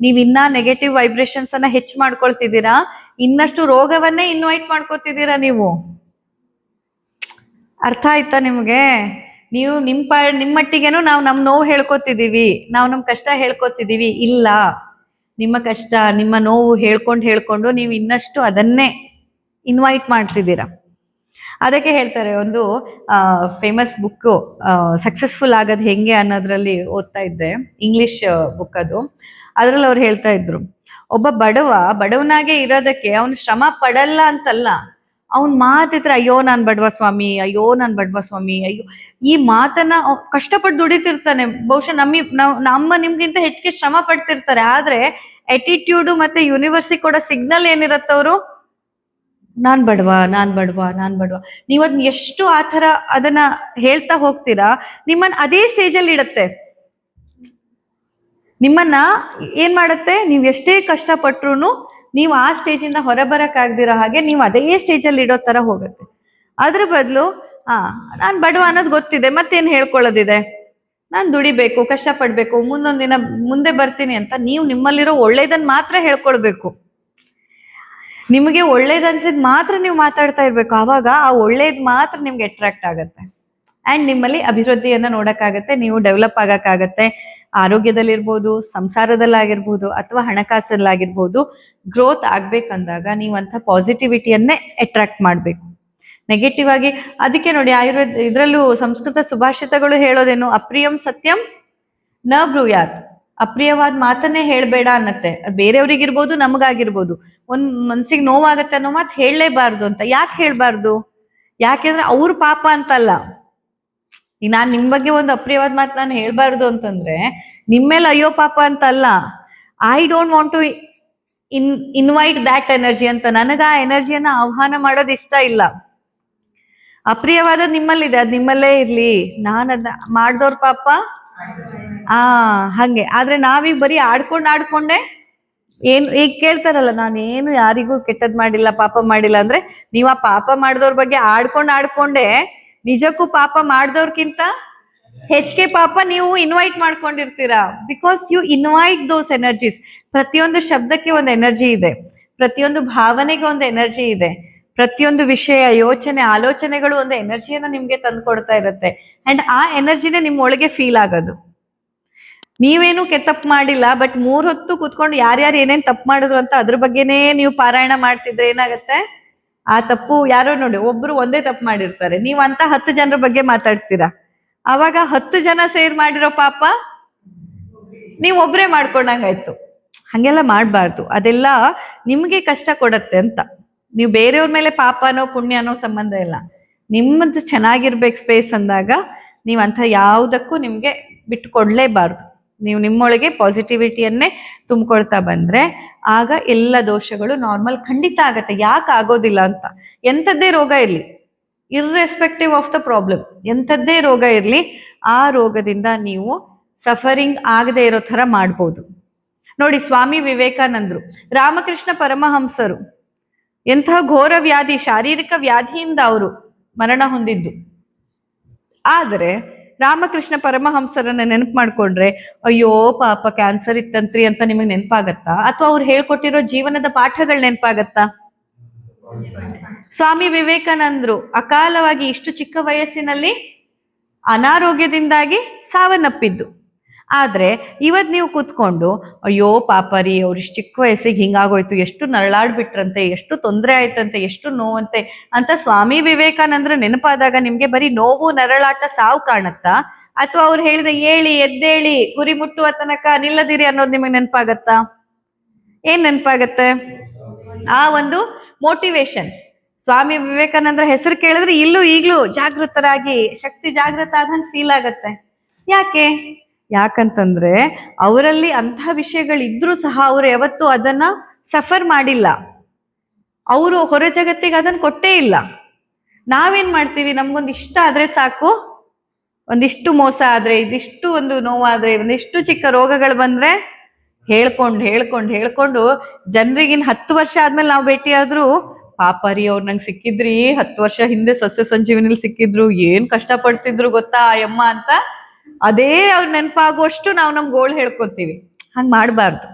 [SPEAKER 1] ನೀವ್ ಇನ್ನ ನೆಗೆಟಿವ್ ವೈಬ್ರೇಷನ್ಸ್ ಅನ್ನ ಹೆಚ್ಚು ಮಾಡ್ಕೊಳ್ತಿದ್ದೀರಾ. ಇನ್ನಷ್ಟು ರೋಗವನ್ನೇ ಇನ್ವೈಟ್ ಮಾಡ್ಕೋತಿದ್ದೀರಾ ನೀವು. ಅರ್ಥ ಆಯ್ತಾ ನಿಮ್ಗೆ? ನೀವು ನಿಮ್ಮಟ್ಟಿಗೇನು ನಾವು ನಮ್ಮ ನೋವು ಹೇಳ್ಕೊತಿದೀವಿ, ನಾವು ನಮ್ಮ ಕಷ್ಟ ಹೇಳ್ಕೊತಿದೀವಿ. ಇಲ್ಲ, ನಿಮ್ಮ ಕಷ್ಟ ನಿಮ್ಮ ನೋವು ಹೇಳ್ಕೊಂಡು ನೀವು ಇನ್ನಷ್ಟು ಅದನ್ನೇ ಇನ್ವೈಟ್ ಮಾಡ್ತಿದ್ದೀರಾ. ಅದಕ್ಕೆ ಹೇಳ್ತಾರೆ, ಒಂದು ಫೇಮಸ್ ಬುಕ್ಕು ಸಕ್ಸಸ್ಫುಲ್ ಆಗೋದು ಹೆಂಗೆ ಅನ್ನೋದ್ರಲ್ಲಿ ಓದ್ತಾ ಇದ್ದೆ, ಇಂಗ್ಲಿಷ್ ಬುಕ್ ಅದು. ಅದ್ರಲ್ಲಿ ಅವ್ರು ಹೇಳ್ತಾ ಇದ್ರು, ಒಬ್ಬ ಬಡವನಾಗೆ ಇರೋದಕ್ಕೆ ಅವನು ಶ್ರಮ ಪಡಲ್ಲ ಅಂತಲ್ಲ, ಅವನ್ ಮಾತಿತ್ರ ಅಯ್ಯೋ ನಾನ್ ಬಡವ ಸ್ವಾಮಿ, ಅಯ್ಯೋ ನಾನ್ ಬಡವ ಸ್ವಾಮಿ, ಅಯ್ಯೋ ಈ ಮಾತನ್ನ ಕಷ್ಟಪಟ್ಟು ದುಡಿತಿರ್ತಾನೆ. ಬಹುಶಃ ನಮ್ಮ ನಿಮ್ಗಿಂತ ಹೆಚ್ಚಿಗೆ ಶ್ರಮ ಪಡ್ತಿರ್ತಾರೆ. ಆದ್ರೆ ಅಟಿಟ್ಯೂಡ್ ಮತ್ತೆ ಯೂನಿವರ್ಸಿಟಿ ಕೊಡೋ ಸಿಗ್ನಲ್ ಏನಿರತ್ತವ್ರು, ನಾನ್ ಬಡವ. ನೀವದ್ ಎಷ್ಟು ಆತರ ಅದನ್ನ ಹೇಳ್ತಾ ಹೋಗ್ತೀರಾ, ನಿಮ್ಮನ್ನ ಅದೇ ಸ್ಟೇಜಲ್ಲಿ ಇಡತ್ತೆ. ನಿಮ್ಮನ್ನ ಏನ್ ಮಾಡತ್ತೆ, ನೀವ್ ಎಷ್ಟೇ ಕಷ್ಟಪಟ್ರು ನೀವು ಆ ಸ್ಟೇಜಿಂದ ಹೊರಬರಕ್ಕಾಗ್ದಿರೋ ಹಾಗೆ ನೀವು ಅದೇ ಸ್ಟೇಜಲ್ಲಿ ಇಡೋ ತರ ಹೋಗುತ್ತೆ. ಅದ್ರ ಬದಲು ನಾನ್ ಬಡವ ಅನ್ನೋದು ಗೊತ್ತಿದೆ, ಮತ್ತೇನ್ ಹೇಳ್ಕೊಳ್ಳೋದಿದೆ, ನಾನ್ ದುಡಿಬೇಕು, ಕಷ್ಟಪಡ್ಬೇಕು, ಮುಂದೊಂದ್ ದಿನ ಮುಂದೆ ಬರ್ತೀನಿ ಅಂತ ನೀವು ನಿಮ್ಮಲ್ಲಿರೋ ಒಳ್ಳೇದನ್ನ ಮಾತ್ರ ಹೇಳ್ಕೊಳ್ಬೇಕು. ನಿಮಗೆ ಒಳ್ಳೇದ್ ಅನ್ಸಿದ್ ಮಾತ್ರ ನೀವು ಮಾತಾಡ್ತಾ ಇರ್ಬೇಕು. ಆವಾಗ ಆ ಒಳ್ಳೇದ್ ಮಾತ್ರ ನಿಮ್ಗೆ ಅಟ್ರಾಕ್ಟ್ ಆಗತ್ತೆ ಅಂಡ್ ನಿಮ್ಮಲ್ಲಿ ಅಭಿವೃದ್ಧಿಯನ್ನ ನೋಡಕ್ಕಾಗತ್ತೆ, ನೀವು ಡೆವಲಪ್ ಆಗಕ್ಕಾಗತ್ತೆ. ಆರೋಗ್ಯದಲ್ಲಿರ್ಬೋದು, ಸಂಸಾರದಲ್ಲಾಗಿರ್ಬೋದು, ಅಥವಾ ಹಣಕಾಸಲ್ಲಾಗಿರ್ಬೋದು. ಗ್ರೋತ್ ಆಗ್ಬೇಕಂದಾಗ ನೀವಂತ ಪಾಸಿಟಿವಿಟಿಯನ್ನೇ ಅಟ್ರಾಕ್ಟ್ ಮಾಡ್ಬೇಕು. ನೆಗೆಟಿವ್ ಆಗಿ, ಅದಕ್ಕೆ ನೋಡಿ ಆಯುರ್ವೇದ ಇದ್ರಲ್ಲೂ ಸಂಸ್ಕೃತ ಸುಭಾಷಿತಗಳು ಹೇಳೋದೇನು, ಅಪ್ರಿಯಂ ಸತ್ಯಂ ನ ಬ್ರೂಯಾತ್. ಅಪ್ರಿಯವಾದ ಮಾತನ್ನೇ ಹೇಳ್ಬೇಡ ಅನ್ನತ್ತೆ. ಬೇರೆಯವ್ರಿಗಿರ್ಬೋದು, ನಮಗಾಗಿರ್ಬೋದು. ಒಂದ್ ಮನ್ಸಿಗೆ ನೋವಾಗತ್ತೆ ಅನ್ನೋ ಮಾತು ಹೇಳಲೇಬಾರ್ದು ಅಂತ. ಯಾಕೆ ಹೇಳ್ಬಾರ್ದು? ಯಾಕೆಂದ್ರೆ ಅವ್ರ ಪಾಪ ಅಂತಲ್ಲ. ಈಗ ನಾನ್ ನಿಮ್ ಬಗ್ಗೆ ಒಂದು ಅಪ್ರಿಯವಾದ ಮಾತು ನಾನು ಹೇಳ್ಬಾರ್ದು ಅಂತಂದ್ರೆ ನಿಮ್ಮೇಲೆ ಅಯ್ಯೋ ಪಾಪ ಅಂತಲ್ಲ. I don't want to invite that energy ಅಂತ. ನನಗ ಆ ಎನರ್ಜಿಯನ್ನ ಆಹ್ವಾನ ಮಾಡೋದು ಇಷ್ಟ ಇಲ್ಲ. ಅಪ್ರಿಯವಾದದ್ ನಿಮ್ಮಲ್ಲಿದೆ, ಅದ್ ನಿಮ್ಮಲ್ಲೇ ಇರ್ಲಿ. ನಾನು ಅದ ಮಾಡ್ದವ್ರ ಪಾಪ ಹಂಗೆ. ಆದ್ರೆ ನಾವೀಗ ಬರೀ ಆಡ್ಕೊಂಡೆ ಈಗ ಕೇಳ್ತಾರಲ್ಲ, ನಾನೇನು ಯಾರಿಗೂ ಕೆಟ್ಟದ್ ಮಾಡಿಲ್ಲ, ಪಾಪ ಮಾಡಿಲ್ಲ ಅಂದ್ರೆ, ನೀವ್ ಆ ಪಾಪ ಮಾಡಿದವ್ರ ಬಗ್ಗೆ ಆಡ್ಕೊಂಡೆ ನಿಜಕ್ಕೂ ಪಾಪ ಮಾಡಿದವ್ರಕ್ಕಿಂತ ಹೆಚ್ಚಿಗೆ ಪಾಪ ನೀವು ಇನ್ವೈಟ್ ಮಾಡ್ಕೊಂಡಿರ್ತೀರಾ. Because you invite those energies. ಪ್ರತಿಯೊಂದು ಶಬ್ದಕ್ಕೆ ಒಂದು ಎನರ್ಜಿ ಇದೆ, ಪ್ರತಿಯೊಂದು ಭಾವನೆಗೆ ಒಂದು ಎನರ್ಜಿ ಇದೆ, ಪ್ರತಿಯೊಂದು ವಿಷಯ, ಯೋಚನೆ, ಆಲೋಚನೆಗಳು ಒಂದು ಎನರ್ಜಿಯನ್ನ ನಿಮ್ಗೆ ತಂದು ಕೊಡ್ತಾ ಇರುತ್ತೆ. ಅಂಡ್ ಆ ಎನರ್ಜಿನೇ ನಿಮ್ಮ ಒಳಗೆ ಫೀಲ್ ಆಗೋದು. ನೀವೇನು ತಪ್ಪು ಮಾಡಿಲ್ಲ, ಬಟ್ 3 ಹೊತ್ತು ಕೂತ್ಕೊಂಡು ಯಾರ್ಯಾರು ಏನೇನ್ ತಪ್ಪು ಮಾಡಿದ್ರು ಅಂತ ಅದ್ರ ಬಗ್ಗೆನೇ ನೀವು ಪಾರಾಯಣ ಮಾಡ್ತಿದ್ರೆ ಏನಾಗತ್ತೆ, ಆ ತಪ್ಪು ಯಾರೋ ನೋಡಿ ಒಬ್ರು ಒಂದೇ ತಪ್ಪು ಮಾಡಿರ್ತಾರೆ, ನೀವು ಅಂತ 10 ಜನರ ಬಗ್ಗೆ ಮಾತಾಡ್ತೀರಾ, ಅವಾಗ 10 ಜನ ಸೇರ್ ಮಾಡಿರೋ ಪಾಪ ನೀವು ಒಬ್ರೇ ಮಾಡ್ಕೊಂಡಂಗಾಯ್ತು. ಹಂಗೆಲ್ಲ ಮಾಡಬಾರ್ದು. ಅದೆಲ್ಲ ನಿಮ್ಗೆ ಕಷ್ಟ ಕೊಡತ್ತೆ ಅಂತ. ನೀವು ಬೇರೆಯವ್ರ ಮೇಲೆ ಪಾಪನೋ ಪುಣ್ಯನೋ ಸಂಬಂಧ ಇಲ್ಲ. ನಿಮ್ಮದು ಚೆನ್ನಾಗಿರ್ಬೇಕು ಸ್ಪೇಸ್ ಅಂದಾಗ ನೀವು ಅಂಥ ಯಾವುದಕ್ಕೂ ನಿಮ್ಗೆ ಬಿಟ್ಟು ಕೊಡ್ಲೇಬಾರ್ದು. ನೀವು ನಿಮ್ಮೊಳಗೆ ಪಾಸಿಟಿವಿಟಿಯನ್ನೇ ತುಂಬಿಕೊಳ್ತಾ ಬಂದ್ರೆ ಆಗ ಎಲ್ಲ ದೋಷಗಳು ನಾರ್ಮಲ್ ಖಂಡಿತ ಆಗತ್ತೆ. ಯಾಕೆ ಆಗೋದಿಲ್ಲ ಅಂತ, ಎಂಥದ್ದೇ ರೋಗ ಇರಲಿ, ಇರ್ರೆಸ್ಪೆಕ್ಟಿವ್ ಆಫ್ ದ ಪ್ರಾಬ್ಲಮ್, ಎಂಥದ್ದೇ ರೋಗ ಇರಲಿ, ಆ ರೋಗದಿಂದ ನೀವು ಸಫರಿಂಗ್ ಆಗದೆ ಇರೋ ಥರ ಮಾಡ್ಬೋದು. ನೋಡಿ, ಸ್ವಾಮಿ ವಿವೇಕಾನಂದರು, ರಾಮಕೃಷ್ಣ ಪರಮಹಂಸರು ಎಂಥ ಘೋರ ವ್ಯಾಧಿ, ಶಾರೀರಿಕ ವ್ಯಾಧಿಯಿಂದ ಅವರು ಮರಣ ಹೊಂದಿದ್ದು. ಆದರೆ ರಾಮಕೃಷ್ಣ ಪರಮಹಂಸರನ್ನ ನೆನಪು ಮಾಡ್ಕೊಂಡ್ರೆ ಅಯ್ಯೋ ಪಾಪ ಕ್ಯಾನ್ಸರ್ ಇತ್ತಂತ್ರಿ ಅಂತ ನಿಮಗೆ ನೆನಪಾಗತ್ತಾ? ಅಥವಾ ಅವ್ರು ಹೇಳ್ಕೊಟ್ಟಿರೋ ಜೀವನದ ಪಾಠಗಳು ನೆನಪಾಗತ್ತಾ? ಸ್ವಾಮಿ ವಿವೇಕಾನಂದರು ಅಕಾಲವಾಗಿ ಇಷ್ಟು ಚಿಕ್ಕ ವಯಸ್ಸಿನಲ್ಲಿ ಅನಾರೋಗ್ಯದಿಂದಾಗಿ ಸಾವನ್ನಪ್ಪಿದ್ದು. ಆದ್ರೆ ಇವತ್ ನೀವು ಕೂತ್ಕೊಂಡು ಅಯ್ಯೋ ಪಾಪ ರೀ, ಅವ್ರು ಇಷ್ಟು ಚಿಕ್ಕ ವಯಸ್ಸಿಗೆ ಹಿಂಗಾಗೋಯ್ತು, ಎಷ್ಟು ನರಳಾಡ್ಬಿಟ್ರಂತೆ, ಎಷ್ಟು ತೊಂದರೆ ಆಯ್ತಂತೆ, ಎಷ್ಟು ನೋವಂತೆ ಅಂತ ಸ್ವಾಮಿ ವಿವೇಕಾನಂದ್ರ ನೆನಪಾದಾಗ ನಿಮ್ಗೆ ಬರೀ ನೋವು, ನರಳಾಟ, ಸಾವು ಕಾಣತ್ತಾ? ಅಥವಾ ಅವ್ರು ಹೇಳಿದ ಏಳಿ ಎದ್ದೇಳಿ ಗುರಿ ಮುಟ್ಟುವ ತನಕ ನಿಲ್ಲದಿರಿ ಅನ್ನೋದು ನಿಮಗೆ ನೆನಪಾಗತ್ತಾ? ಏನ್ ನೆನಪಾಗತ್ತೆ? ಆ ಒಂದು ಮೋಟಿವೇಶನ್. ಸ್ವಾಮಿ ವಿವೇಕಾನಂದ್ರ ಹೆಸರು ಕೇಳಿದ್ರೆ ಈಗ್ಲೂ ಜಾಗೃತರಾಗಿ, ಶಕ್ತಿ ಜಾಗೃತ ಆದಂಗೆ ಫೀಲ್ ಆಗತ್ತೆ. ಯಾಕಂತಂದ್ರೆ ಅವರಲ್ಲಿ ಅಂಥ ವಿಷಯಗಳಿದ್ರೂ ಸಹ ಅವರು ಯಾವತ್ತೂ ಅದನ್ನ ಸಫರ್ ಮಾಡಿಲ್ಲ. ಅವರು ಹೊರ ಜಗತ್ತಿಗೆ ಅದನ್ನ ಕೊಟ್ಟೇ ಇಲ್ಲ. ನಾವೇನ್ ಮಾಡ್ತೀವಿ, ನಮ್ಗೊಂದು ಇಷ್ಟ ಆದ್ರೆ ಸಾಕು, ಒಂದಿಷ್ಟು ಮೋಸ ಆದ್ರೆ, ಇದಿಷ್ಟು ಒಂದು ನೋವಾದ್ರೆ, ಒಂದಿಷ್ಟು ಚಿಕ್ಕ ರೋಗಗಳು ಬಂದ್ರೆ ಹೇಳ್ಕೊಂಡು ಜನರಿಗಿನ್ 10 ವರ್ಷ ಆದ್ಮೇಲೆ ನಾವು ಭೇಟಿಯಾದ್ರೂ ಪಾಪ ರೀ, ಅವ್ರು ನಂಗೆ ಸಿಕ್ಕಿದ್ರಿ 10 ವರ್ಷ ಹಿಂದೆ ಸಸ್ಯ ಸಂಜೀವಿನಿಲಿ ಸಿಕ್ಕಿದ್ರು, ಏನ್ ಕಷ್ಟ ಪಡ್ತಿದ್ರು ಗೊತ್ತಾ ಅಯ್ಯಮ್ಮ ಅಂತ ಅದೇ ಅವ್ರು ನೆನಪಾಗುವಷ್ಟು ನಾವು ನಮ್ ಗೋಳು ಹೇಳ್ಕೊತೀವಿ. ಹಂಗೆ ಮಾಡಬಾರ್ದು.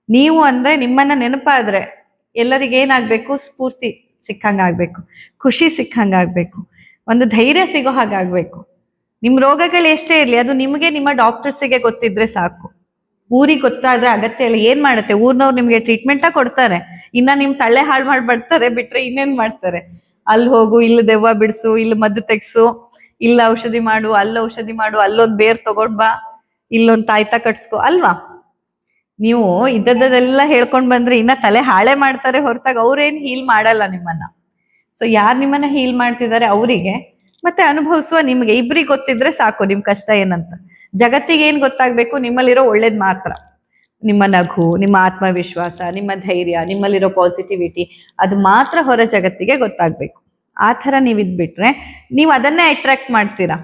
[SPEAKER 1] ನೀವು ಅಂದ್ರೆ ನಿಮ್ಮನ್ನ ನೆನಪಾದ್ರೆ ಎಲ್ಲರಿಗೇನಾಗಬೇಕು, ಸ್ಫೂರ್ತಿ ಸಿಕ್ಕಂಗಾಗಬೇಕು, ಖುಷಿ ಸಿಕ್ಕಂಗಾಗಬೇಕು, ಒಂದು ಧೈರ್ಯ ಸಿಗೋ ಹಾಗಾಗಬೇಕು. ನಿಮ್ಮ ರೋಗಗಳು ಎಷ್ಟೇ ಇರಲಿ ಅದು ನಿಮಗೆ ನಿಮ್ಮ ಡಾಕ್ಟರ್ಸಿಗೆ ಗೊತ್ತಿದ್ರೆ ಸಾಕು. ಊರಿಗೆ ಗೊತ್ತಾದ್ರೆ ಅಗತ್ಯ ಇಲ್ಲ. ಏನ್ ಮಾಡುತ್ತೆ ಊರ್ನವ್ರು ನಿಮ್ಗೆ ಟ್ರೀಟ್ಮೆಂಟ ಕೊಡ್ತಾರೆ, ಇನ್ನ ನಿಮ್ ತಳ್ಳೆ ಹಾಳು ಮಾಡ್ಬಿಡ್ತಾರೆ, ಬಿಟ್ರೆ ಇನ್ನೇನ್ ಮಾಡ್ತಾರೆ? ಅಲ್ಲಿ ಹೋಗು, ಇಲ್ಲಿ ದೆವ್ವ ಬಿಡಿಸು, ಇಲ್ಲಿ ಮದ್ದು ತೆಗ್ಸು, ಇಲ್ಲ ಔಷಧಿ ಮಾಡು, ಅಲ್ಲಿ ಔಷಧಿ ಮಾಡು, ಅಲ್ಲೊಂದು ಬೇರ್ ತಗೊಂಡ್ ಬಾ, ಇಲ್ಲೊಂದು ತಾಯ್ತ ಕಟ್ಸ್ಕೊ ಅಲ್ವಾ? ನೀವು ಇದ್ದದ್ದೆಲ್ಲ ಹೇಳ್ಕೊಂಡ್ ಬಂದ್ರೆ ಇನ್ನ ತಲೆ ಹಾಳೆ ಮಾಡ್ತಾರೆ ಹೊರತಾಗ ಅವ್ರೇನ್ ಹೀಲ್ ಮಾಡಲ್ಲ ನಿಮ್ಮನ್ನ. ಸೊ ಯಾರು ನಿಮ್ಮನ್ನ ಹೀಲ್ ಮಾಡ್ತಿದ್ದಾರೆ ಅವರಿಗೆ ಮತ್ತೆ ಅನುಭವಿಸುವ ನಿಮ್ಗೆ ಇಬ್ರಿಗೆ ಗೊತ್ತಿದ್ರೆ ಸಾಕು ನಿಮ್ ಕಷ್ಟ ಏನಂತ. ಜಗತ್ತಿಗೆ ಏನ್ ಗೊತ್ತಾಗ್ಬೇಕು? ನಿಮ್ಮಲ್ಲಿರೋ ಒಳ್ಳೇದ್ ಮಾತ್ರ. ನಿಮ್ಮ ನಗು, ನಿಮ್ಮ ಆತ್ಮವಿಶ್ವಾಸ, ನಿಮ್ಮ ಧೈರ್ಯ, ನಿಮ್ಮಲ್ಲಿರೋ ಪಾಸಿಟಿವಿಟಿ, ಅದು ಮಾತ್ರ ಹೊರ ಜಗತ್ತಿಗೆ ಗೊತ್ತಾಗ್ಬೇಕು. ಆ ಥರ ನೀವು ಇದ್ಬಿಟ್ರೆ ನೀವು ಅದನ್ನೇ ಅಟ್ರಾಕ್ಟ್ ಮಾಡ್ತೀರಾ.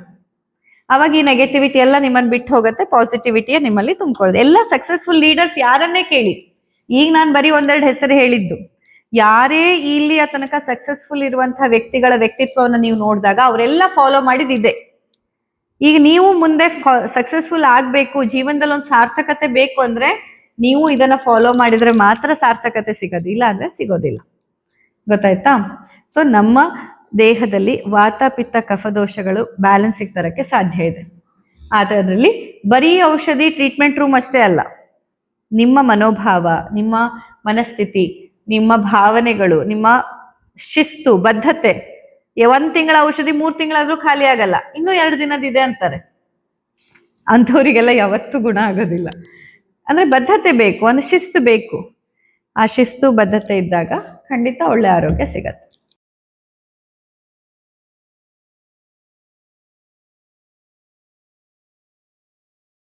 [SPEAKER 1] ಅವಾಗ ಈ ನೆಗೆಟಿವಿಟಿ ಎಲ್ಲ ನಿಮ್ಮನ್ನು ಬಿಟ್ಟು ಹೋಗುತ್ತೆ, ಪಾಸಿಟಿವಿಟಿಯ ನಿಮ್ಮಲ್ಲಿ ತುಂಬಿಕೊಳ್ಳೋದು. ಎಲ್ಲ ಸಕ್ಸಸ್ಫುಲ್ ಲೀಡರ್ಸ್ ಯಾರನ್ನೇ ಕೇಳಿ, ಈಗ ನಾನು ಬರೀ 1-2 ಹೆಸರು ಹೇಳಿದ್ದು, ಯಾರೇ ಇಲ್ಲಿಯ ತನಕ ಸಕ್ಸಸ್ಫುಲ್ ಇರುವಂತಹ ವ್ಯಕ್ತಿಗಳ ವ್ಯಕ್ತಿತ್ವವನ್ನು ನೀವು ನೋಡಿದಾಗ ಅವರೆಲ್ಲ ಫಾಲೋ ಮಾಡಿದಿದೆ. ಈಗ ನೀವು ಮುಂದೆ ಸಕ್ಸಸ್ಫುಲ್ ಆಗಬೇಕು, ಜೀವನದಲ್ಲಿ ಒಂದು ಸಾರ್ಥಕತೆ ಬೇಕು ಅಂದ್ರೆ ನೀವು ಇದನ್ನ ಫಾಲೋ ಮಾಡಿದ್ರೆ ಮಾತ್ರ ಸಾರ್ಥಕತೆ ಸಿಗೋದು, ಇಲ್ಲ ಅಂದ್ರೆ ಸಿಗೋದಿಲ್ಲ. ಗೊತ್ತಾಯ್ತಾ? ಸೊ ನಮ್ಮ ದೇಹದಲ್ಲಿ ವಾತ ಪಿತ್ತ ಕಫ ದೋಷಗಳು ಬ್ಯಾಲೆನ್ಸಿಗೆ ತರಕ್ಕೆ ಸಾಧ್ಯ ಇದೆ. ಆದರೆ ಅದರಲ್ಲಿ ಬರೀ ಔಷಧಿ ಟ್ರೀಟ್ಮೆಂಟ್ ರೂಮ್ ಅಷ್ಟೇ ಅಲ್ಲ, ನಿಮ್ಮ ಮನೋಭಾವ, ನಿಮ್ಮ ಮನಸ್ಥಿತಿ, ನಿಮ್ಮ ಭಾವನೆಗಳು, ನಿಮ್ಮ ಶಿಸ್ತು, ಬದ್ಧತೆ. 1 ತಿಂಗಳ ಔಷಧಿ 3 ತಿಂಗಳಾದ್ರೂ ಖಾಲಿ ಆಗಲ್ಲ, ಇನ್ನೂ 2 ದಿನದಿದೆ ಅಂತಾರೆ. ಅಂಥವರಿಗೆಲ್ಲ ಯಾವತ್ತೂ ಗುಣ ಆಗೋದಿಲ್ಲ. ಅಂದ್ರೆ ಬದ್ಧತೆ ಬೇಕು, ಒಂದು ಶಿಸ್ತು ಬೇಕು. ಆ ಶಿಸ್ತು ಬದ್ಧತೆ ಇದ್ದಾಗ ಖಂಡಿತ ಒಳ್ಳೆ ಆರೋಗ್ಯ ಸಿಗತ್ತೆ.